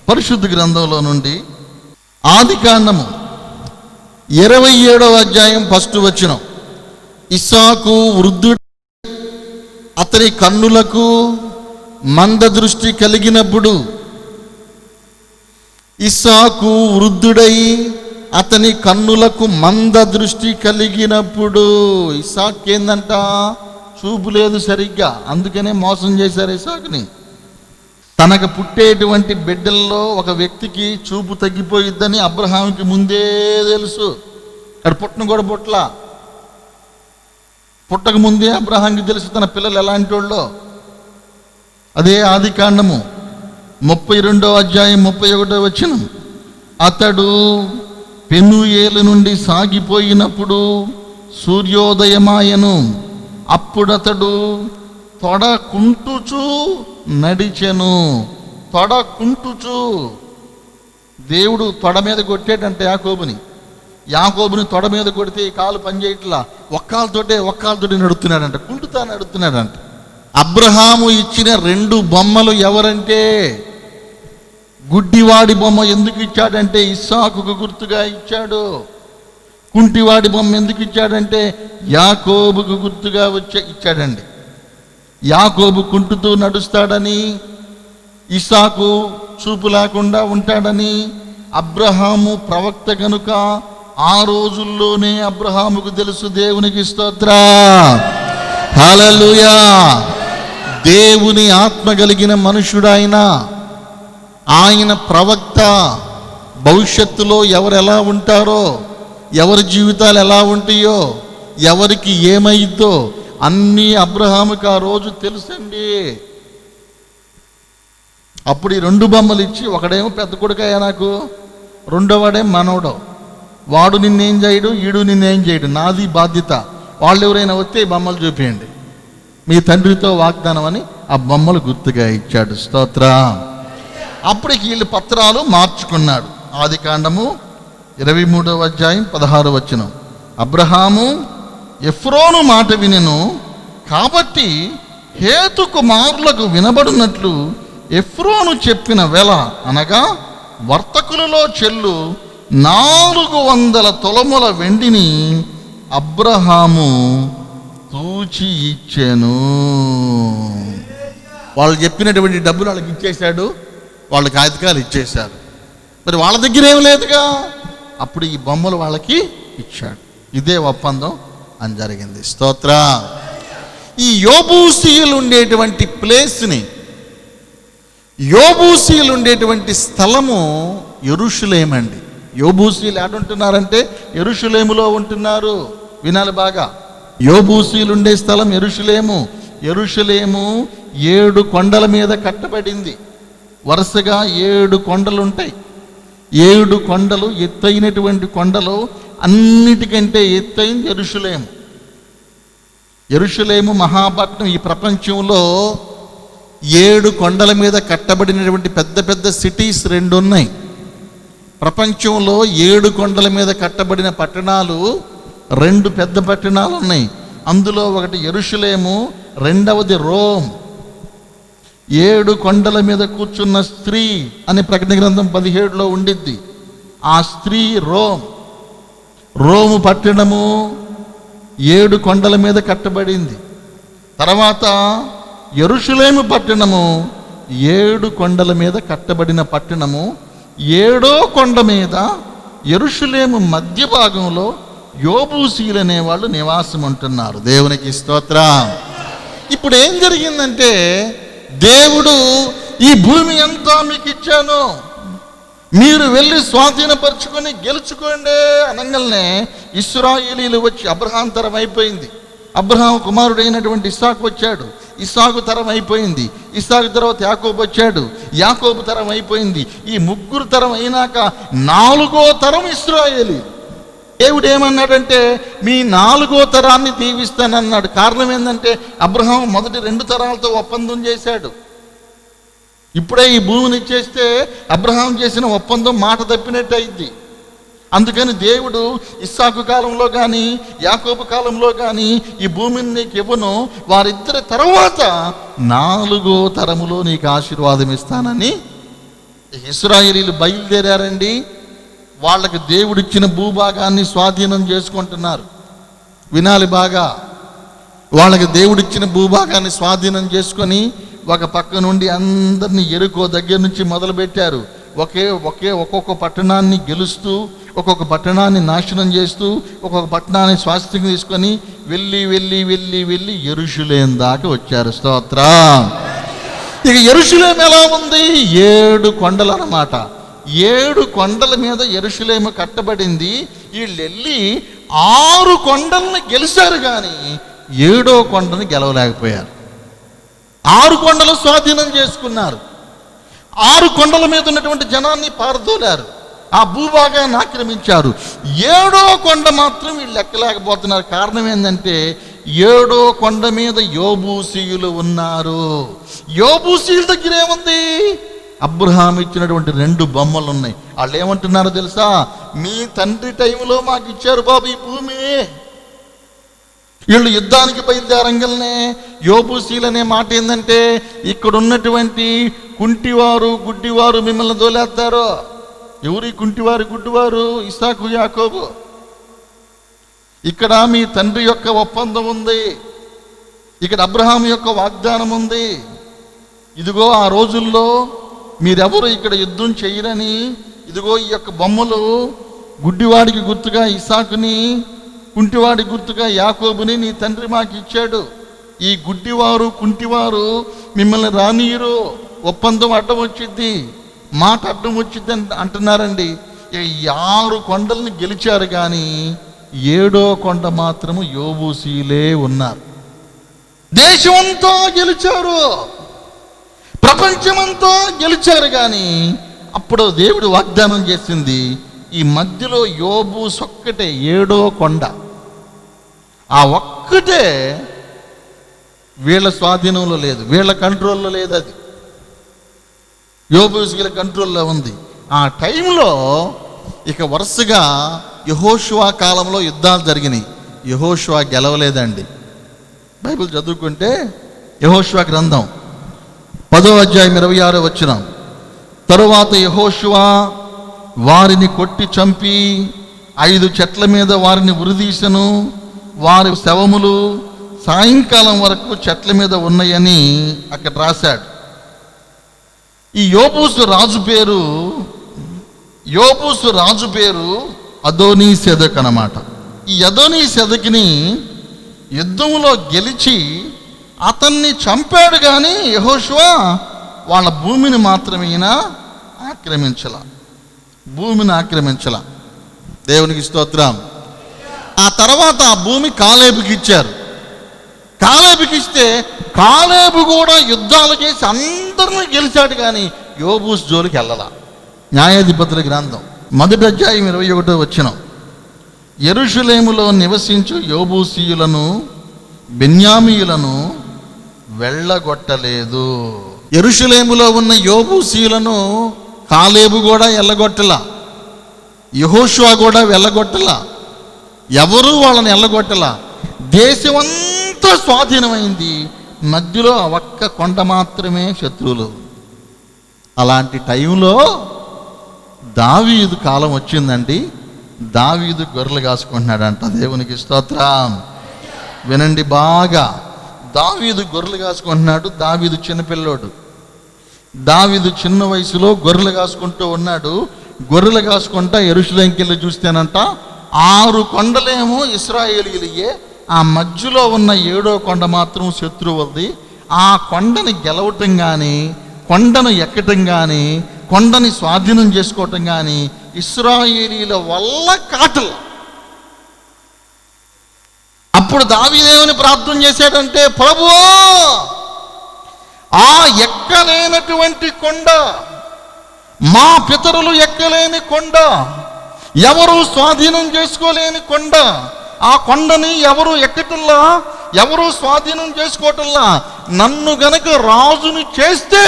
పరిశుద్ధ గ్రంథంలో నుండి ఆదికాండము 27వ అధ్యాయం 1వ వచనం. ఇస్సాకు వృద్ధుడు, అతని కన్నులకు మంద దృష్టి కలిగినప్పుడు, ఇస్సాకు వృద్ధుడై అతని కన్నులకు మంద దృష్టి కలిగినప్పుడు. ఇస్సాకు ఏందంట, చూపు లేదు సరిగ్గా, అందుకనే మోసం చేశారు ఇస్సాకుని. తనకు పుట్టేటువంటి బిడ్డల్లో ఒక వ్యక్తికి చూపు తగ్గిపోయిద్దని అబ్రహాంకి ముందే తెలుసు. అక్కడ పుట్టను కూడా పుట్టక ముందే అబ్రహాంకి తెలుసు తన పిల్లలు ఎలాంటి వాళ్ళో. అదే ఆదికాండము 32వ అధ్యాయం 31వ వచనం. అతడు పెనూయేలు నుండి సాగిపోయినప్పుడు సూర్యోదయమాయను, అప్పుడతడు తొడకుంటుచు నడిచెను. తొడకుంటుచు, దేవుడు తొడ మీద కొట్టేటంటే యాకోబుని తొడ మీద కొడితే ఈ కాలు పనిచేయట్లా, ఒక్కాలతోటి నడుస్తున్నాడంట, కుంటుతా నడుస్తున్నాడంట. అబ్రహాము ఇచ్చిన 2 బొమ్మలు ఎవరంటే, గుడ్డివాడి బొమ్మ ఎందుకు ఇచ్చాడంటే ఇస్సాకుకు గుర్తుగా ఇచ్చాడు. కుంటివాడి బొమ్మ ఎందుకు ఇచ్చాడంటే యాకోబుకు గుర్తుగా ఇచ్చాడండి. యాకోబు కుంటుతూ నడుస్తాడని, ఇస్సాకు చూపు లేకుండా ఉంటాడని. అబ్రహాము ప్రవక్త కనుక ఆ రోజుల్లోనే అబ్రహాముకు తెలుసు. దేవునికి స్తోత్ర, హల్లెలూయా. దేవుని ఆత్మ కలిగిన మనుషుడాయన, ఆయన ప్రవక్త. భవిష్యత్తులో ఎవరు ఎలా ఉంటారో, ఎవరి జీవితాలు ఎలా ఉంటాయో, ఎవరికి ఏమైద్దో అన్నీ అబ్రహాముకి ఆ రోజు తెలుసండి. అప్పుడు ఈ 2 బొమ్మలు ఇచ్చి, ఒకడేమో పెద్ద కొడుకయ్యా నాకు, రెండోవాడేమో మనవడు, వాడు నిన్నేం చేయడు, ఈడు నిన్నేం చేయడు, నాది బాధ్యత. వాళ్ళు ఎవరైనా వస్తే ఈ బొమ్మలు చూపించండి, మీ తండ్రితో వాగ్దానం అని ఆ బొమ్మలు గుర్తుగా ఇచ్చాడు. స్తోత్రం. అప్పటికి వీళ్ళు పత్రాలు మార్చుకున్నాడు. ఆదికాండము 23వ అధ్యాయం 16వ వచనం. అబ్రహాము ఎఫ్రోను మాట వినెను, కాబట్టి హేతు కుమారులకు వినబడినట్లు ఎఫ్రోను చెప్పిన వెల, అనగా వర్తకులలో చెల్లు 400 తులముల వెండిని అబ్రహాము తూచి ఇచ్చెను. వాళ్ళు చెప్పినటువంటి డబ్బులు వాళ్ళకి ఇచ్చేశాడు, వాళ్ళ కాగితాలు ఇచ్చేశారు. మరి వాళ్ళ దగ్గర ఏం లేదుగా, అప్పుడు ఈ బొమ్మలు వాళ్ళకి ఇచ్చాడు. ఇదే ఒప్పందం అని జరిగింది. స్తోత్ర. ఈ యోబూసీయులు ఉండేటువంటి ప్లేస్ని, యోబూసీయులు ఉండేటువంటి స్థలము యెరూషలేమండి. యోబూసీయులు ఎక్కడుంటున్నారంటే యెరూషలేములో ఉంటున్నారు. వినాలి బాగా. యోబూసీయులు ఉండే స్థలం యెరూషలేము. యెరూషలేము 7 కొండల మీద కట్టబడింది. వరుసగా 7 కొండలు ఉంటాయి. 7 కొండలు, ఎత్తైనటువంటి కొండలు. అన్నిటికంటే ఎత్తైంది యెరూషలేము. యెరూషలేము మహాపట్నం. ఈ ప్రపంచంలో 7 కొండల మీద కట్టబడినటువంటి పెద్ద పెద్ద సిటీస్ 2 ఉన్నాయి. ప్రపంచంలో 7 కొండల మీద కట్టబడిన పట్టణాలు 2 పెద్ద పట్టణాలు ఉన్నాయి. అందులో ఒకటి యెరూషలేము, రెండవది రోమ్. 7 కొండల మీద కూర్చున్న స్త్రీ అని ప్రకటన గ్రంథం 17లో ఉండిద్ది. ఆ స్త్రీ రోము పట్టణము 7 కొండల మీద కట్టబడింది. తర్వాత యెరూషలేము పట్టణము 7 కొండల మీద కట్టబడిన పట్టణము. 7వ కొండ మీద యెరూషలేము మధ్య భాగంలో యోబూసీయులు అనేవాళ్ళు నివాసం ఉంటున్నారు. దేవునికి స్తోత్రం. ఇప్పుడు ఏం జరిగిందంటే, దేవుడు ఈ భూమి అంతా మీకు ఇచ్చాను, మీరు వెళ్ళి స్వాధీనపరుచుకొని గెలుచుకోండి అనగానే ఇశ్రాయేలీలు వచ్చి, అబ్రహాం తరం అయిపోయింది, అబ్రహాం కుమారుడైనటువంటి ఇస్సాకు వచ్చాడు, ఇస్సాకు తరం అయిపోయింది, ఇస్సాకు తర్వాత యాకోబు వచ్చాడు, యాకోబు తరం అయిపోయింది. ఈ 3 తరం అయినాక 4వ తరం ఇశ్రాయేలీ. దేవుడు ఏమన్నాడంటే, మీ 4వ తరాన్ని దీవిస్తానన్నాడు. కారణం ఏంటంటే, అబ్రహాం మొదటి 2 తరాలతో ఒప్పందం చేశాడు. ఇప్పుడే ఈ భూమిని ఇచ్చేస్తే అబ్రహాం చేసిన ఒప్పందం మాట తప్పినట్టు అయింది. అందుకని దేవుడు ఇస్సాకు కాలంలో కానీ యాకోబు కాలంలో కానీ ఈ భూమిని నీకు ఇవ్వను, వారిద్దరి తర్వాత 4వ తరములో నీకు ఆశీర్వాదం ఇస్తానని ఇశ్రాయేలీలు బయలుదేరారండి. వాళ్ళకి దేవుడిచ్చిన భూభాగాన్ని స్వాధీనం చేసుకుంటున్నారు. వినాలి బాగా. వాళ్ళకి దేవుడిచ్చిన భూభాగాన్ని స్వాధీనం చేసుకొని ఒక పక్క నుండి అందరినీ ఎరుకో దగ్గర నుంచి మొదలుపెట్టారు. ఒక్కొక్క పట్టణాన్ని గెలుస్తూ, ఒక్కొక్క పట్టణాన్ని నాశనం చేస్తూ, ఒక్కొక్క పట్టణాన్ని స్వాస్థ్యంగా తీసుకొని వెళ్ళి వెళ్ళి వెళ్ళి వెళ్ళి యెరూషలేం దాకా వచ్చారు. స్తోత్రం. ఇక యెరూషలేం ఎలా ఉంది? 7 కొండలు అన్నమాట. 7 కొండల మీద యెరూషలేము కట్టబడింది. వీళ్ళు వెళ్ళి 6 కొండల్ని గెలిచారు, కానీ 7వ కొండని గెలవలేకపోయారు. 6 కొండలు స్వాధీనం చేసుకున్నారు. 6 కొండల మీద ఉన్నటువంటి జనాన్ని పారదోలారు, ఆ భూభాగాన్ని ఆక్రమించారు. 7వ కొండ మాత్రం వీళ్ళు ఎక్కలేకపోతున్నారు. కారణం ఏంటంటే, 7వ కొండ మీద యోబూసీయులు ఉన్నారు. యోబూసీయుల దగ్గర ఏముంది? అబ్రహాం ఇచ్చినటువంటి 2 బొమ్మలు ఉన్నాయి. వాళ్ళు ఏమంటున్నారో తెలుసా? మీ తండ్రి టైంలో మాకు ఇచ్చారు బాబు ఈ భూమి. వీళ్ళు యుద్ధానికి బయలుదేరంగానే యోబూసీలు అనే మాట ఏంటంటే, ఇక్కడ ఉన్నటువంటి కుంటివారు గుడ్డివారు మిమ్మల్ని దోలేస్తారు. ఎవరి కుంటివారు గుడ్డివారు? ఇస్సాకు యాకోబు. ఇక్కడ మీ తండ్రి యొక్క ఒప్పందం ఉంది, ఇక్కడ అబ్రహాం యొక్క వాగ్దానం ఉంది. ఇదిగో ఆ రోజుల్లో మీరెవరు ఇక్కడ యుద్ధం చేయరని, ఇదిగో ఈ యొక్క బొమ్మలు గుడ్డివాడికి గుర్తుగా ఇస్సాకుని, కుంటివాడి గుర్తుగా యాకోబుని నీ తండ్రి మాకు ఇచ్చాడు. ఈ గుడ్డివారు కుంటివారు మిమ్మల్ని రానియరు, ఒప్పందం అడ్డం వచ్చింది, మాట అడ్డం వచ్చింది అంటున్నారండి. 6 కొండల్ని గెలిచారు, కానీ 7వ కొండ మాత్రము యోబూసీలే ఉన్నారు. దేశమంతా గెలిచారు, ప్రపంచమంతా గెలిచారు, కానీ అప్పుడు దేవుడు వాగ్దానం చేసింది, ఈ మధ్యలో యోబూస్ ఒక్కటే 7వ కొండ, ఆ ఒక్కటే వీళ్ళ స్వాధీనంలో లేదు, వీళ్ళ కంట్రోల్లో లేదు, అది యోబూసీల కంట్రోల్లో ఉంది. ఆ టైంలో ఇక వరుసగా యెహోషువ కాలంలో యుద్ధాలు జరిగినాయి. యెహోషువ గెలవలేదండి. బైబిల్ చదువుకుంటే యెహోషువ గ్రంథం 10వ అధ్యాయం 26వ వచనం, తరువాత యెహోషువ వారిని కొట్టి చంపి 5 చెట్ల మీద వారిని ఉరిదీసెను, వారి శవములు సాయంకాలం వరకు చెట్ల మీద ఉన్నాయని అక్కడ రాశాడు. ఈ యోబూసు రాజు పేరు అదోనీసెదెకు అన్నమాట. ఈ అదోనీసెదెకుని యుద్ధంలో గెలిచి అతన్ని చంపాడు, కానీ యెహోషువ వాళ్ళ భూమిని మాత్రమే ఆక్రమించల. దేవునికి స్తోత్రం. ఆ తర్వాత ఆ భూమి కాలేబుకి ఇచ్చారు. కాలేబుకి ఇస్తే కాలేబు కూడా యుద్ధాలు చేసి అందరినీ గెలిచాడు, కానీ యోబూస్ జోలికి వెళ్ళలా. న్యాయాధిపతుల గ్రంథం 1వ అధ్యాయం 21వ వచనం, యెరూషలేములో నివసించు యోబూసీయులను బెన్యామీయులను వెళ్ళగొట్టలేదు. యెరూషలేములో ఉన్న యోబూసీయులను కాలేబు కూడా వెళ్ళగొట్టలా, యెహోషువ కూడా వెళ్ళగొట్టలా, ఎవరూ వాళ్ళని వెళ్ళగొట్టలా. దేశమంతా స్వాధీనమైంది, మధ్యలో ఆ ఒక్క కొండ మాత్రమే శత్రువులు. అలాంటి టైంలో దావీదు కాలం వచ్చిందండి. దావీదు గొర్రెలు కాసుకుంటున్నాడంట. దేవునికి స్తోత్రం. వినండి బాగా, దావీదు గొర్రెలు కాసుకుంటున్నాడు. దావీదు చిన్నపిల్లోడు. దావీదు చిన్న వయసులో గొర్రెలు కాసుకుంటూ ఉన్నాడు. గొర్రెలు కాసుకుంటా యెరూషలేముకి వెళ్ళి చూస్తేనంట 6 కొండలేమో ఇశ్రాయేలీయులయే, ఆ మధ్యలో ఉన్న 7వ కొండ మాత్రం శత్రువులది. ఆ కొండని గెలవటం కానీ, కొండను ఎక్కటం కానీ, కొండని స్వాధీనం చేసుకోవటం కానీ ఇశ్రాయేలీయుల వల్ల కాటల. అప్పుడు దావీదేవుని ప్రార్థన చేశాడంటే, ప్రభువా, ఆ ఎక్కలేనటువంటి కొండ, మా పితరులు ఎక్కలేని కొండ, ఎవరు స్వాధీనం చేసుకోలేని కొండ, ఆ కొండని ఎవరు ఎక్కటల్లా, ఎవరు స్వాధీనం చేసుకోవటల్లా, నన్ను గనక రాజుని చేస్తే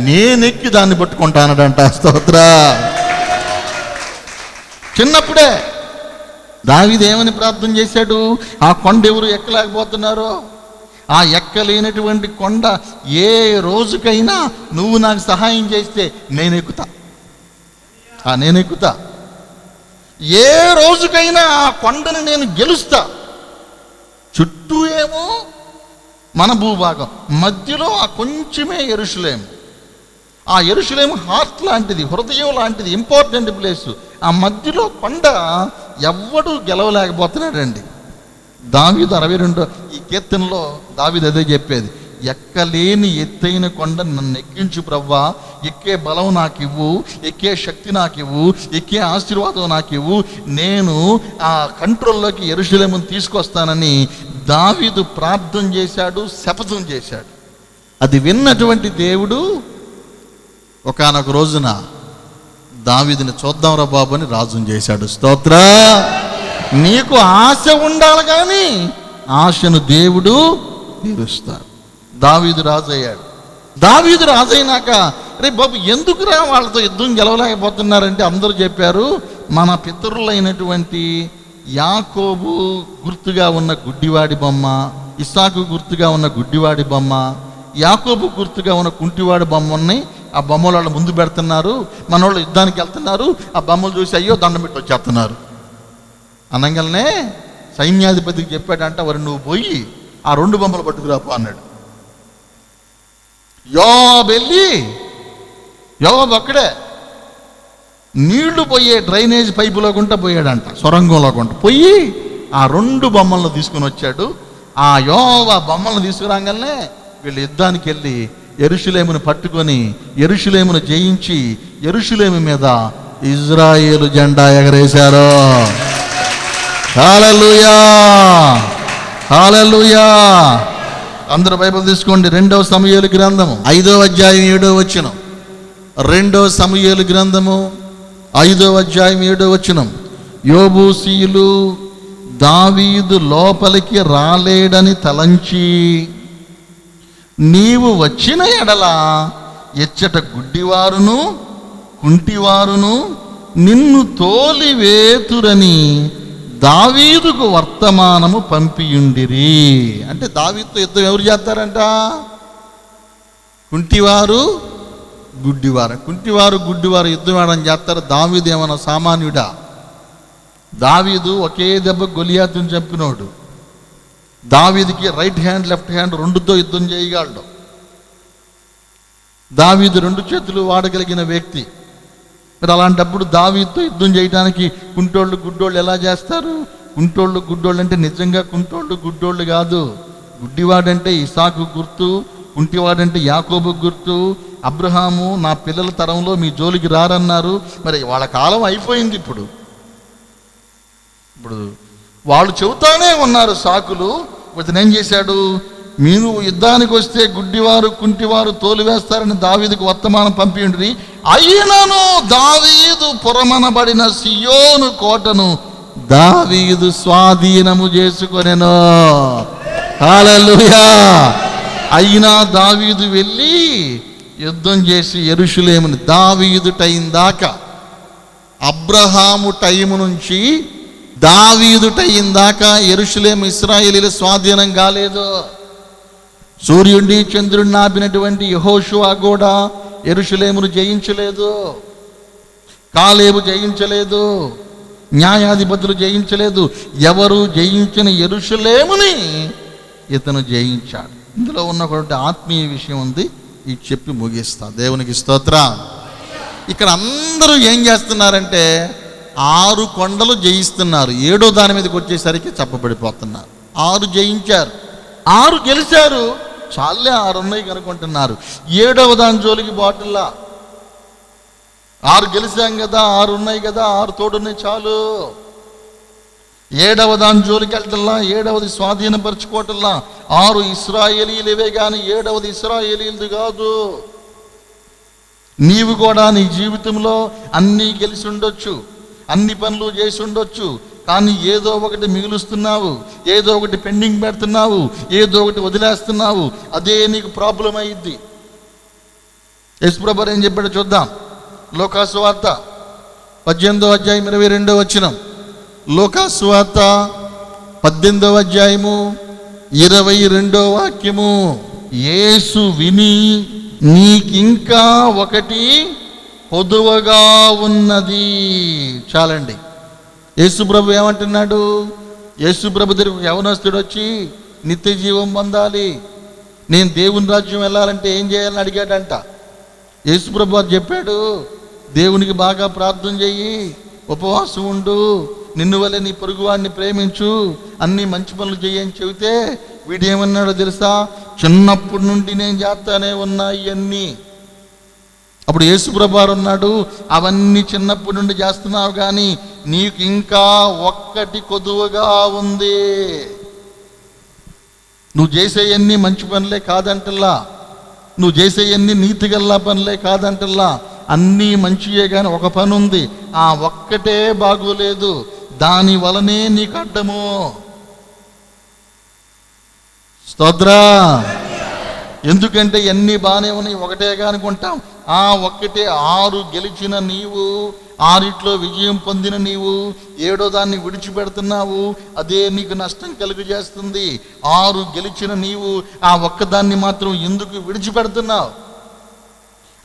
నేనెక్కి దాన్ని పట్టుకుంటానడంట. స్తోత్ర. చిన్నప్పుడే దావీదు ఏమని ప్రార్థన చేశాడు? ఆ కొండ ఎవరు ఎక్కలేకపోతున్నారో, ఆ ఎక్కలేనటువంటి కొండ ఏ రోజుకైనా నువ్వు నాకు సహాయం చేస్తే నేనెక్కుతా. ఏ రోజుకైనా ఆ కొండని నేను గెలుస్తా. చుట్టూ ఏమో మన భూభాగం, మధ్యలో ఆ కొంచెమే యెరూషలేము. ఆ యెరూషలేము హార్ట్ లాంటిది, హృదయం లాంటిది, ఇంపార్టెంట్ ప్లేసు. ఆ మధ్యలో కొండ ఎవ్వడూ గెలవలేకపోతున్నాడండి. దావీదు 62 ఈ కీర్తనలో దావీదు అదే చెప్పేది, ఎక్కలేని ఎత్తైన కొండ నన్ను ఎక్కించు ప్రవ్వా, ఎక్కే బలం నాకు ఇవ్వు, ఎక్కే శక్తి నాకు ఇవ్వు, ఎక్కే ఆశీర్వాదం నాకు ఇవ్వు, నేను ఆ కంట్రోల్లోకి యెరూషలేమును తీసుకొస్తానని దావీదు ప్రార్థన చేశాడు, శపథం చేశాడు. అది విన్నటువంటి దేవుడు ఒకానొక రోజున దావీదుని చూద్దాంరా బాబు అని రాజుని చేశాడు. స్తోత్ర. నీకు ఆశ ఉండాలి, కానీ ఆశను దేవుడు తీరుస్తాడు. దావీదు రాజు అయ్యాడు. దావీదు రాజు అయినాక, రే బాబు ఎందుకురా వాళ్ళతో యుద్ధం గెలవలేకపోతున్నారంటే అందరూ చెప్పారు, మన పితరులైనటువంటి యాకోబు గుర్తుగా ఉన్న గుడ్డివాడి బొమ్మ, ఇస్సాకు గుర్తుగా ఉన్న గుడ్డివాడి బొమ్మ, యాకోబు గుర్తుగా ఉన్న కుంటివాడి బొమ్మని ఆ బొమ్మల వాళ్ళు ముందు పెడుతున్నారు, మన వాళ్ళు యుద్ధానికి వెళ్తున్నారు, ఆ బొమ్మలు చూసి అయ్యో దండం పెట్టి వచ్చేస్తున్నారు అనగానే సైన్యాధిపతికి చెప్పాడంట, వారు నువ్వు పోయి ఆ 2 బొమ్మలు పట్టుకురాపో అన్నాడు. యోబు అక్కడే నీళ్లు పోయే డ్రైనేజ్ పైపులో గుంట పోయాడంట, సొరంగంలో గుంట పోయి ఆ 2 బొమ్మలను తీసుకుని వచ్చాడు. ఆ యెహోవా బొమ్మలను తీసుకురాగానే వీళ్ళు యుద్ధానికి వెళ్ళి యెరూషలేమును పట్టుకొని యెరూషలేమును జయించి యెరూషలేము మీద ఇజ్రాయేలు జెండా ఎగరేశారు. హల్లెలూయా, హల్లెలూయా. అందరూ బైబిల్ తీసుకోండి. 2వ సమూయేలు గ్రంథము 5వ అధ్యాయం 7వ వచనం. 2వ సమూయేలు గ్రంథము 5వ అధ్యాయం 7వ వచనం. యోబూసీయులు దావీదు లోపలికి రాలేడని తలంచి నీవు వచ్చిన ఎడల ఎచ్చట గుడ్డివారును కుంటివారును నిన్ను తోలివేతురని దావీదుకు వర్తమానము పంపియుండిరి. అంటే దావీదుతో యుద్ధం ఎవరు చేస్తారంట? కుంటివారు గుడ్డివారు. కుంటివారు గుడ్డివారు యుద్ధం ఆడని చేస్తారు. దావీదు ఏమన్నా సామాన్యుడా? దావీదు ఒకే దెబ్బ గొలియాతుని చంపినోడు. దావీదుకి రైట్ హ్యాండ్ లెఫ్ట్ హ్యాండ్ రెండుతో యుద్ధం చేయగలడు. దావీదు 2 చేతులు వాడగలిగిన వ్యక్తి. మరి అలాంటప్పుడు దావీదుతో యుద్ధం చేయడానికి కుంటోళ్ళు గుడ్డోళ్ళు ఎలా చేస్తారు? కుంటోళ్ళు గుడ్డోళ్ళు అంటే నిజంగా కుంటోళ్ళు గుడ్డోళ్ళు కాదు. గుడ్డివాడంటే ఇసాకు గుర్తు, కుంటివాడంటే యాకోబు గుర్తు. అబ్రహాము నా పిల్లల తరంలో మీ జోలికి రారన్నారు. మరి వాళ్ళ కాలం అయిపోయింది. ఇప్పుడు వాళ్ళు చెబుతానే ఉన్నారు సాకులు. ఇతను ఏం చేశాడు? మీరు యుద్ధానికి వస్తే గుడ్డివారు కుంటివారు తోలివేస్తారని దావీదుకు వర్తమానం పంపిండ్రి. అయినను దావీదు పురమనబడిన సియోను కోటను దావీదు స్వాధీనము చేసుకొనెను. హల్లెలూయా. అయినా దావీదు వెళ్ళి యుద్ధం చేసి యెరూషలేముని దావీదు టైం దాకా, అబ్రహాము టైం నుంచి దావీదు టైం దాకా యెరూషలేము ఇశ్రాయేలీయుల స్వాధీనం కాలేదు. సూర్యుడిని చంద్రుడిని ఆపినటువంటి యెహోషువ కూడా యెరూషలేమును జయించలేదు. కాలేబు జయించలేదు. న్యాయాధిపతులు జయించలేదు. ఎవరు జయించిన యెరూషలేముని ఇతను జయించాడు. ఇందులో ఉన్నటువంటి ఆత్మీయ విషయం ఉంది. ఇది చెప్పి ముగిస్తా. దేవునికి స్తోత్రం. ఇక్కడ అందరూ ఏం చేస్తున్నారంటే 6 కొండలు జయిస్తున్నారు. 7వ దాని మీదకి వచ్చేసరికి చెప్పబడిపోతున్నారు. 6 జయించారు, 6 గెలిచారు. చాలే 6 ఉన్నాయి కనుకుంటున్నారు. 7వ దాని జోలికి బాటిల్లా. 6 గెలిచాం కదా, 6 ఉన్నాయి కదా, 6 తోడున్నాయి చాలు. 7వ దాని జోలికి వెళ్తల్లా, 7వది స్వాధీనపరచుకోవటల్లా. 6 ఇశ్రాయేలీయులవే కానీ 7వది ఇశ్రాయేలీయులది కాదు. నీవు కూడా నీ జీవితంలో అన్నీ గెలిచి ఉండొచ్చు, అన్ని పనులు చేసి ఉండొచ్చు, కానీ ఏదో ఒకటి మిగులుస్తున్నావు, ఏదో ఒకటి పెండింగ్ పెడుతున్నావు, ఏదో ఒకటి వదిలేస్తున్నావు. అదే నీకు ప్రాబ్లం అయ్యిద్ది. యేసుప్రభు ఏం చెప్పాడో చూద్దాం. లోకాసు వార్త 18వ అధ్యాయం 22వ వచనం. లోకాసు వార్త 18వ అధ్యాయము 22వ వాక్యము. యేసు విని నీకింకా ఒకటి పొదువగా ఉన్నది. చాలండి. యేసుప్రభు ఏమంటున్నాడు? యేసుప్రభు దగ్గరకు యవనస్తుడు వచ్చి నిత్య జీవం పొందాలి, నేను దేవుని రాజ్యం వెళ్ళాలంటే ఏం చేయాలని అడిగాడంట. యేసుప్రభు వారు చెప్పాడు, దేవునికి బాగా ప్రార్థన చెయ్యి, ఉపవాసం ఉండు, నిన్ను వల్లే నీ పొరుగువాడిని ప్రేమించు, అన్ని మంచి పనులు చెయ్యని చెబితే వీడు ఏమన్నాడో తెలుసా? చిన్నప్పటి నుండి నేను చేస్తానే ఉన్నా ఇవన్నీ. అప్పుడు యేసుప్రభు వారు అన్నాడు, అవన్నీ చిన్నప్పటి నుండి చేస్తున్నావు కానీ నీకు ఇంకా ఒక్కటి కొదువగా ఉంది. నువ్వు చేసేయన్నీ మంచి పనులే కాదంటల్లా, నువ్వు చేసేయన్నీ నీతిగల్లా పనులే కాదంటల్లా, అన్నీ మంచియే కానీ ఒక పని ఉంది, ఆ ఒక్కటే బాగోలేదు, దాని వలనే నీకు అడ్డము. స్తోత్రా. ఎందుకంటే అన్నీ బాగానే ఉన్నాయి, ఒకటేగా అనుకుంటాం. ఆ ఒక్కటే 6 గెలిచిన నీవు, 6 విజయం పొందిన నీవు 7వ దాన్ని విడిచిపెడుతున్నావు. అదే నీకు నష్టం కలుగజేస్తుంది. 6 గెలిచిన నీవు ఆ ఒక్కదాన్ని మాత్రం ఎందుకు విడిచిపెడుతున్నావు?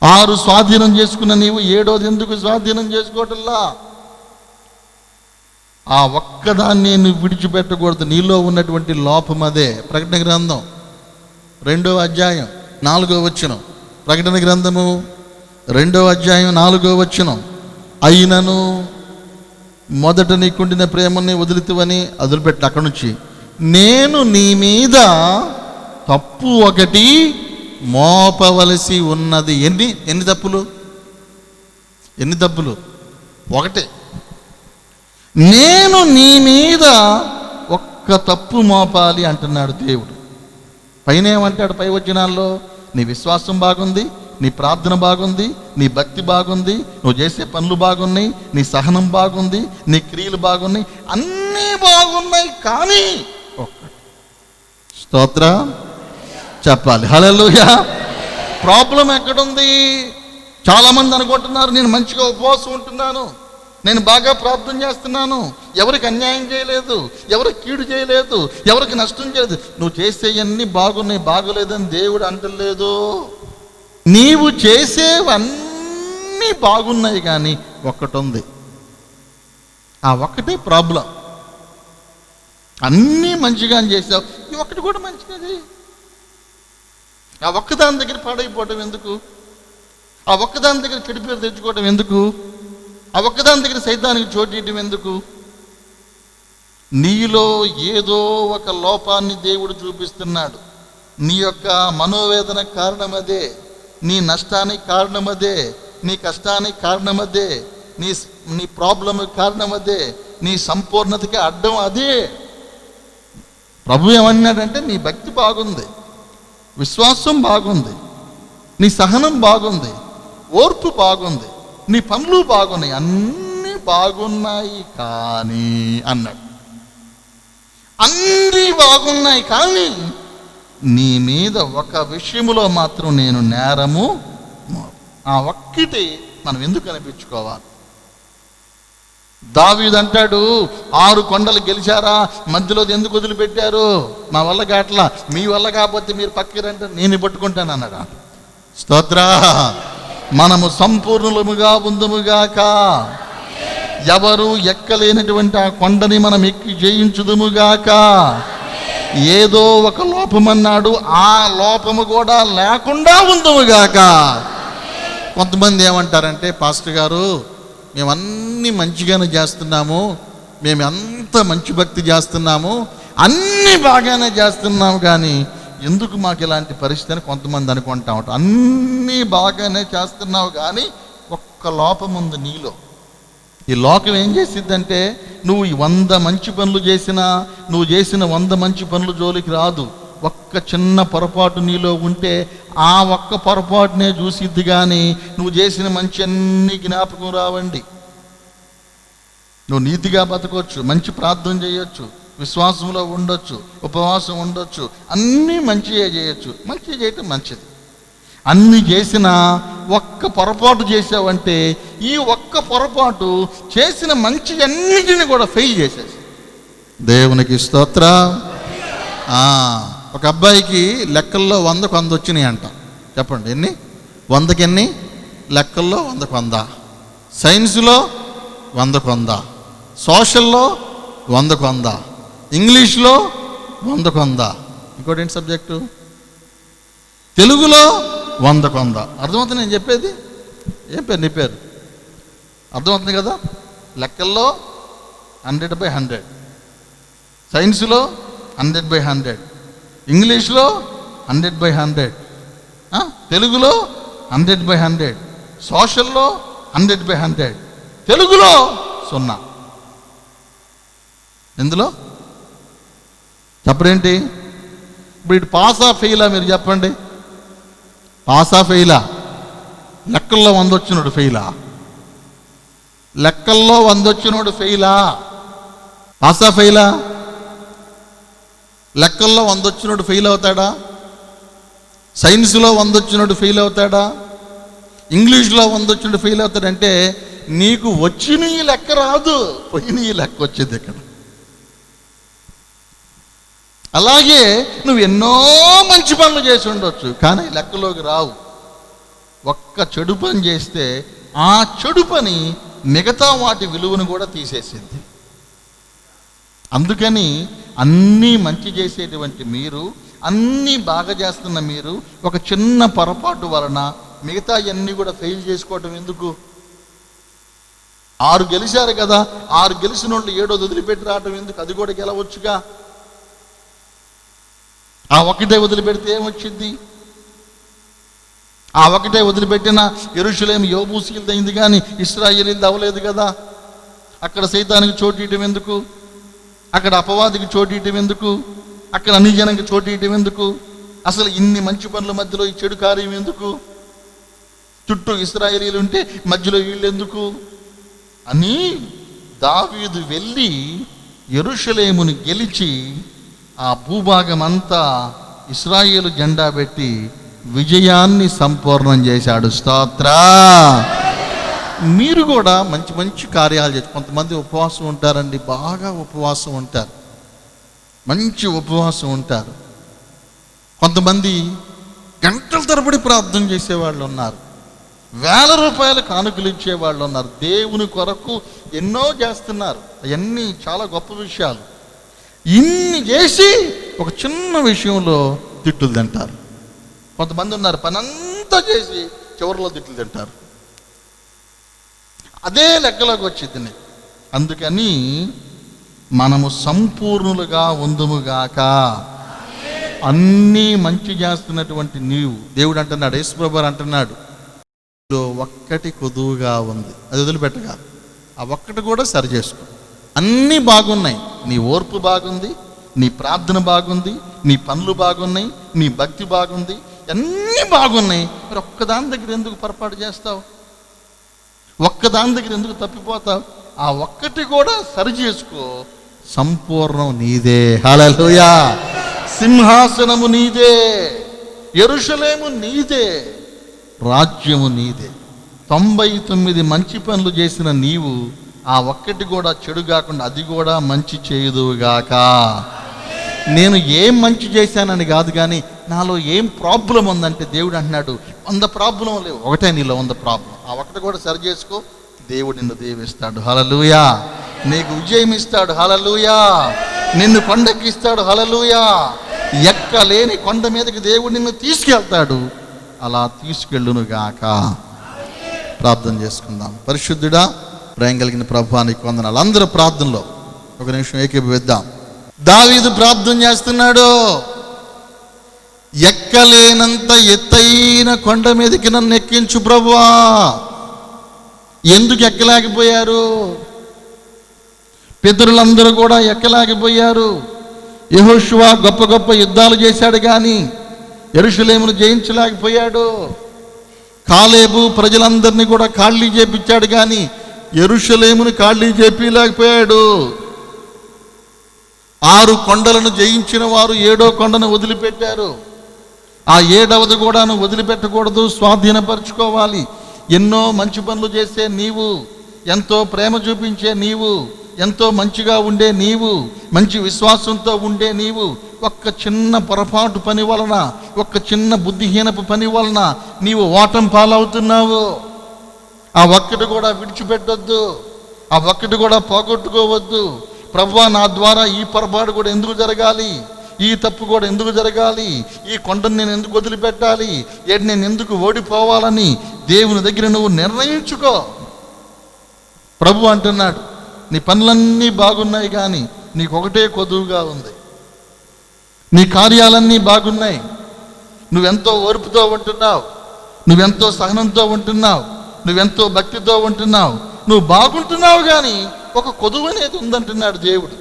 6 స్వాధీనం చేసుకున్న నీవు 7వది ఎందుకు స్వాధీనం చేసుకోవటంలా? ఆ ఒక్కదాన్ని నువ్వు విడిచిపెట్టకూడదు. నీలో ఉన్నటువంటి లోపం అదే. ప్రకటన గ్రంథం 2వ అధ్యాయం 4వ వచనం. ప్రకటన గ్రంథము 2వ అధ్యాయం 4వ వచనం. అయినను మొదట నీకుండిన ప్రేమని వదిలితివని, వదిలిపెట్టి అక్కడి నుంచి నేను నీ మీద తప్పు ఒకటి మోపవలసి ఉన్నది. ఎన్ని తప్పులు? ఒకటే. నేను నీ మీద ఒక్క తప్పు మోపాలి అంటున్నాడు దేవుడు. పైన ఏమంటాడు? పై వచనాల్లో నీ విశ్వాసం బాగుంది, నీ ప్రార్థన బాగుంది, నీ భక్తి బాగుంది, నువ్వు చేసే పనులు బాగున్నాయి, నీ సహనం బాగుంది, నీ క్రియలు బాగున్నాయి, అన్నీ బాగున్నాయి, కానీ స్తోత్ర చెప్పాలి. హల్లెలూయా. ప్రాబ్లం ఎక్కడుంది? చాలామంది అనుకుంటున్నారు, నేను మంచిగా ఉపవాసం ఉంటున్నాను, నేను బాగా ప్రార్థన చేస్తున్నాను, ఎవరికి అన్యాయం చేయలేదు, ఎవరికి కీడు చేయలేదు, ఎవరికి నష్టం చేయలేదు. నువ్వు చేసేవన్నీ బాగున్నాయి, బాగోలేదని దేవుడు అంటలేదు. నీవు చేసేవన్నీ బాగున్నాయి, కానీ ఒక్కటి ఉంది, ఆ ఒక్కటే ప్రాబ్లం. అన్నీ మంచిగా చేసావు, ఈ ఒక్కటి కూడా మంచిగా చేయి. ఆ ఒక్కదాని దగ్గర పాడైపోవటం ఎందుకు? ఆ ఒక్కదాని దగ్గర చెడు పేరు తెచ్చుకోవటం ఎందుకు? ఆ ఒక్కదాని దగ్గర సైతానికి చోటియటం ఎందుకు? నీలో ఏదో ఒక లోపాన్ని దేవుడు చూపిస్తున్నాడు. నీ యొక్క మనోవేదన కారణం అదే, నీ నష్టానికి కారణం అదే, నీ కష్టానికి కారణం అదే, నీ ప్రాబ్లం కారణం అదే, నీ సంపూర్ణతకి అడ్డం అదే. ప్రభు ఏమన్నాడంటే, నీ భక్తి బాగుంది, విశ్వాసం బాగుంది, నీ సహనం బాగుంది, ఓర్పు బాగుంది, నీ పనులు బాగున్నాయి, అన్నీ బాగున్నాయి కానీ అన్నాడు. అన్నీ బాగున్నాయి కానీ నీ మీద ఒక విషయములో మాత్రం నేను నేరము. ఆ ఒక్కటి మనం ఎందుకు అనిపించుకోవాలి? దావీదు అంటాడు, 6 కొండలు గెలిచారా, మధ్యలో ఎందుకు వదిలిపెట్టారు? మా వల్ల కాట్లా, మీ వల్ల కాకపోతే మీరు పక్కరంటే నేను పట్టుకుంటాను అన్నాడు. స్తోత్ర. మనము సంపూర్ణముగా ఉందుముగాక. ఎవరు ఎక్కలేనటువంటి ఆ కొండని మనం ఎక్కి జయించుదుముగాక. ఏదో ఒక లోపమన్నాడు, ఆ లోపము కూడా లేకుండా ఉందుముగాక. కొంతమంది ఏమంటారంటే, పాస్టర్ గారు మేమన్నీ మంచిగానే చేస్తున్నాము, మేము అంత మంచి భక్తి చేస్తున్నాము, అన్నీ బాగానే చేస్తున్నాము, కానీ ఎందుకు మాకు ఇలాంటి పరిస్థితి అని కొంతమంది అనుకుంటా ఉంటారు. అన్నీ బాగానే చేస్తున్నావు కానీ ఒక్క లోపం ఉంది నీలో. ఈ లోకం ఏం చేసిద్దంటే, నువ్వు 100 మంచి పనులు చేసినా, నువ్వు చేసిన 100 మంచి పనులు జోలికి రాదు. ఒక్క చిన్న పొరపాటు నీలో ఉంటే ఆ ఒక్క పొరపాటునే చూసిద్ది, కానీ నువ్వు చేసిన మంచి అన్ని జ్ఞాపకం రావండి. నువ్వు నీతిగా బతకొచ్చు, మంచి ప్రార్థన చేయొచ్చు, విశ్వాసంలో ఉండొచ్చు, ఉపవాసం ఉండొచ్చు, అన్నీ మంచిగా చేయొచ్చు. మంచి చేయటం మంచిది. అన్ని చేసినా ఒక్క పొరపాటు చేసావంటే ఈ ఒక్క పొరపాటు చేసిన మంచి అన్నిటిని కూడా ఫెయిల్ చేసేసి. దేవునికి స్తోత్ర. ఒక అబ్బాయికి లెక్కల్లో 100కు 100 వచ్చినాయి అంట. చెప్పండి ఎన్ని? 100కి ఎన్ని? లెక్కల్లో 100కు 100, సైన్స్లో 100కు 100, సోషల్లో 100కు 100, ఇంగ్లీష్లో 100కు 100, ఇంకోటి ఏంటి సబ్జెక్టు? తెలుగులో 100కు 100. అర్థమవుతుంది నేను చెప్పేది? ఏం పేరు నీ పేరు? అర్థమవుతుంది కదా? లెక్కల్లో 100/100, సైన్స్లో 100/100, ఇంగ్లీష్లో 100/100, తెలుగులో 100/100, సోషల్లో 100/100, తెలుగులో 0. ఎందులో చెప్పరేంటి? ఇప్పుడు ఇటు పాసా ఫెయిలా? మీరు చెప్పండి. పాసా ఫెయిలా? లెక్కల్లో 100 వచ్చినోడు ఫెయిలా? లెక్కల్లో 100 వచ్చినోడు ఫెయిలా? పాసా ఫెయిలా? లెక్కల్లో 100 వచ్చినోడు ఫెయిల్ అవుతాడా? సైన్స్లో 100 వచ్చినోడు ఫెయిల్ అవుతాడా? ఇంగ్లీష్లో 100 వచ్చినోడు ఫెయిల్ అవుతాడంటే నీకు వచ్చిన ఈ లెక్క రాదు, పోయిన ఈ లెక్క వచ్చేది ఇక్కడ. అలాగే నువ్వు ఎన్నో మంచి పనులు చేసి ఉండొచ్చు, కానీ లెక్కలోకి రావు. ఒక్క చెడు పని చేస్తే ఆ చెడు పని మిగతా వాటి విలువను కూడా తీసేసింది. అందుకని అన్నీ మంచి చేసేటువంటి మీరు, అన్నీ బాగా చేస్తున్న మీరు ఒక చిన్న పొరపాటు వలన మిగతా అన్నీ కూడా ఫెయిల్ చేసుకోవటం ఎందుకు? 6 గెలిచారు కదా, 6 గెలిచిన వాళ్ళు 7వ వదిలిపెట్టి రావటం ఎందుకు? అది కూడా గెలవచ్చుగా. ఆ ఒకటే వదిలిపెడితే ఏమొచ్చింది? ఆ ఒకటే వదిలిపెట్టిన యెరూషలేము యోబూసీలది అయింది కానీ ఇశ్రాయేలీలది అవ్వలేదు కదా. అక్కడ సైతానికి చోటు ఇవ్వడం ఎందుకు? అక్కడ అపవాదికి చోటు ఇవ్వడం ఎందుకు? అక్కడ అన్ని జనానికి చోటు ఇవ్వడం ఎందుకు? అసలు ఇన్ని మంచి పనుల మధ్యలో ఈ చెడు కార్యం ఎందుకు? చుట్టూ ఇశ్రాయేలీలు ఉంటే మధ్యలో వీళ్ళు ఎందుకు అని దావీదు వెళ్ళి యెరూషలేమును గెలిచి ఆ భూభాగం అంతా ఇశ్రాయేలు జెండా పెట్టి విజయాన్ని సంపూర్ణం చేశాడు. స్తోత్ర. మీరు కూడా మంచి మంచి కార్యాలు చేసి, కొంతమంది ఉపవాసం ఉంటారండి, బాగా ఉపవాసం ఉంటారు, మంచి ఉపవాసం ఉంటారు. కొంతమంది గంటల తరబడి ప్రార్థన చేసేవాళ్ళు ఉన్నారు, వేల రూపాయల కానుకలు ఇచ్చేవాళ్ళు ఉన్నారు, దేవుని కొరకు ఎన్నో చేస్తున్నారు. అవన్నీ చాలా గొప్ప విషయాలు. ఇన్ని చేసి ఒక చిన్న విషయంలో తిట్టులు తింటారు. కొంతమంది ఉన్నారు పనంతా చేసి చివరిలో తిట్లు తింటారు. అదే లెక్కలోకి వచ్చింది. అందుకని మనము సంపూర్ణులుగా ఉందుముగాక. అన్నీ మంచి చేస్తున్నటువంటి నీవు, దేవుడు అంటున్నాడు, యేసుప్రభువు అంటున్నాడు, ఒక్కటి కొదువుగా ఉంది, అది వదిలిపెట్టగా ఆ ఒక్కటి కూడా సరి చేసుకో. అన్నీ బాగున్నాయి, నీ ఓర్పు బాగుంది, నీ ప్రార్థన బాగుంది, నీ పనులు బాగున్నాయి, నీ భక్తి బాగుంది, అన్నీ బాగున్నాయి. మరి ఒక్కదాని దగ్గర ఎందుకు పొరపాటు చేస్తావు? ఒక్కదాని దగ్గర ఎందుకు తప్పిపోతావు? ఆ ఒక్కటి కూడా సరి చేసుకో. సంపూర్ణం నీదే. హల్లెలూయా. సింహాసనము నీదే, యెరూషలేము నీదే, రాజ్యము నీదే. 99 మంచి పనులు చేసిన నీవు ఆ ఒక్కటి కూడా చెడు కాకుండా అది కూడా మంచి చేయుదువుగాక. నేను ఏం మంచి చేశానని కాదు, కానీ నాలో ఏం ప్రాబ్లం ఉందంటే దేవుడు అంటున్నాడు 100 ప్రాబ్లం లేవు, ఒకటే నీలో 100 ప్రాబ్లం. ఆ ఒకటి కూడా సరి చేసుకో, దేవుడు నిన్ను దీవిస్తాడు. హల్లెలూయా. నీకు విజయం ఇస్తాడు. హల్లెలూయా. నిన్ను కొండెక్కిస్తాడు. హల్లెలూయా. ఎక్కలేని కొండ మీదకి దేవుడు నిన్ను తీసుకెళ్తాడు. అలా తీసుకెళ్ళునుగాక. ప్రార్థన చేసుకుందాం. పరిశుద్ధుడా, ప్రేమ కలిగిన ప్రభువానికి వందనాలు. అందరూ ప్రార్థనలో ఒక నిమిషం ఏకీభవిద్దాం. దావీదు ప్రార్థన చేస్తున్నాడు, ఎక్కలేనంత ఎత్తైన కొండ మీదకి నన్ను ఎక్కించు ప్రభువా. ఎందుకు ఎక్కలేకపోయారు? పితరులందరూ కూడా ఎక్కలేకపోయారు. యెహోషువ గొప్ప గొప్ప యుద్ధాలు చేశాడు కానీ యెరూషలేమును జయించలేకపోయాడు. కాలేబు ప్రజలందరినీ కూడా ఖాళీ చేపించాడు కానీ యెరూషలేమును ఖాళీ చేపించలేకపోయాడు. 6 కొండలను జయించిన వారు 7వ కొండను వదిలిపెట్టారు. ఆ 7వది కూడాను వదిలిపెట్టకూడదు, స్వాధీనపరచుకోవాలి. ఎన్నో మంచి పనులు చేసే నీవు, ఎంతో ప్రేమ చూపించే నీవు, ఎంతో మంచిగా ఉండే నీవు, మంచి విశ్వాసంతో ఉండే నీవు, ఒక్క చిన్న పొరపాటు పని వలన, ఒక్క చిన్న బుద్ధిహీనపు పని వలన నీవు ఓటం పాలవుతున్నావు. ఆ ఒక్కటి కూడా విడిచిపెట్టొద్దు, ఆ ఒక్కటి కూడా పోగొట్టుకోవద్దు. ప్రభువా, నా ద్వారా ఈ పొరపాటు కూడా ఎందుకు జరగాలి, ఈ తప్పు కూడా ఎందుకు జరగాలి, ఈ కొండను నేను ఎందుకు వదిలిపెట్టాలి, నేను ఎందుకు ఓడిపోవాలని దేవుని దగ్గర నువ్వు నిర్ణయించుకో. ప్రభు అంటున్నాడు, నీ పనులన్నీ బాగున్నాయి కానీ నీకు ఒకటే కొదువుగా ఉంది. నీ కార్యాలన్నీ బాగున్నాయి, నువ్వెంతో ఓర్పుతో ఉంటున్నావు, నువ్వెంతో సహనంతో ఉంటున్నావు, నువ్వెంతో భక్తితో ఉంటున్నావు, నువ్వు బాగుంటున్నావు, కానీ ఒక కొదువు అనేది ఉందంటున్నాడు దేవుడు.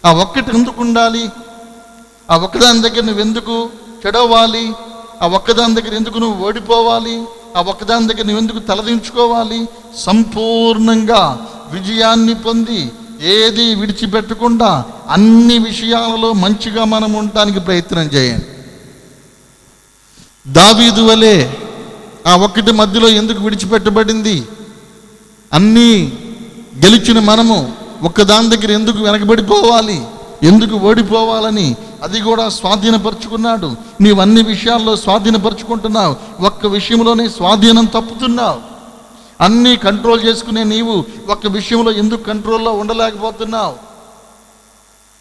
ఆ ఒక్కటి ఎందుకు ఉండాలి? ఆ ఒక్కదాని దగ్గర నువ్వెందుకు చెడవాలి? ఆ ఒక్కదాని దగ్గర ఎందుకు నువ్వు ఓడిపోవాలి? ఆ ఒక్కదాని దగ్గర నువ్వెందుకు తలదించుకోవాలి? సంపూర్ణంగా విజయాన్ని పొంది ఏది విడిచిపెట్టకుండా అన్ని విషయాలలో మంచిగా మనం ఉండటానికి ప్రయత్నం చేయండి. దావీదు వలె ఆ ఒక్కటి మధ్యలో ఎందుకు విడిచిపెట్టబడింది? అన్నీ గెలిచిన మనము ఒక్కదాని దగ్గర ఎందుకు వెనకబడిపోవాలి, ఎందుకు ఓడిపోవాలని అది కూడా స్వాధీనపరుచుకున్నాడు. నీవు అన్ని విషయాల్లో స్వాధీనపరుచుకుంటున్నావు, ఒక్క విషయంలోనే స్వాధీనం తప్పుతున్నావు. అన్నీ కంట్రోల్ చేసుకునే నీవు ఒక్క విషయంలో ఎందుకు కంట్రోల్లో ఉండలేకపోతున్నావు?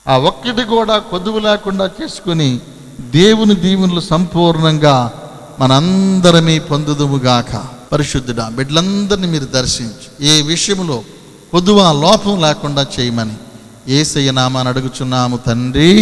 ఆ ఒక్కటి కూడా కొదువు లేకుండా చేసుకుని దేవుని దీవెనలు సంపూర్ణంగా మనందరమీ పొందుదుముగాక. పరిశుద్ధుడా, బిడ్డలందరినీ మీరు దర్శించి ఏ విషయంలో కొదువ లోపం లేకుండా చేయమని యేసయ్య నామాన్ని అడుగుచున్నాము తండ్రి.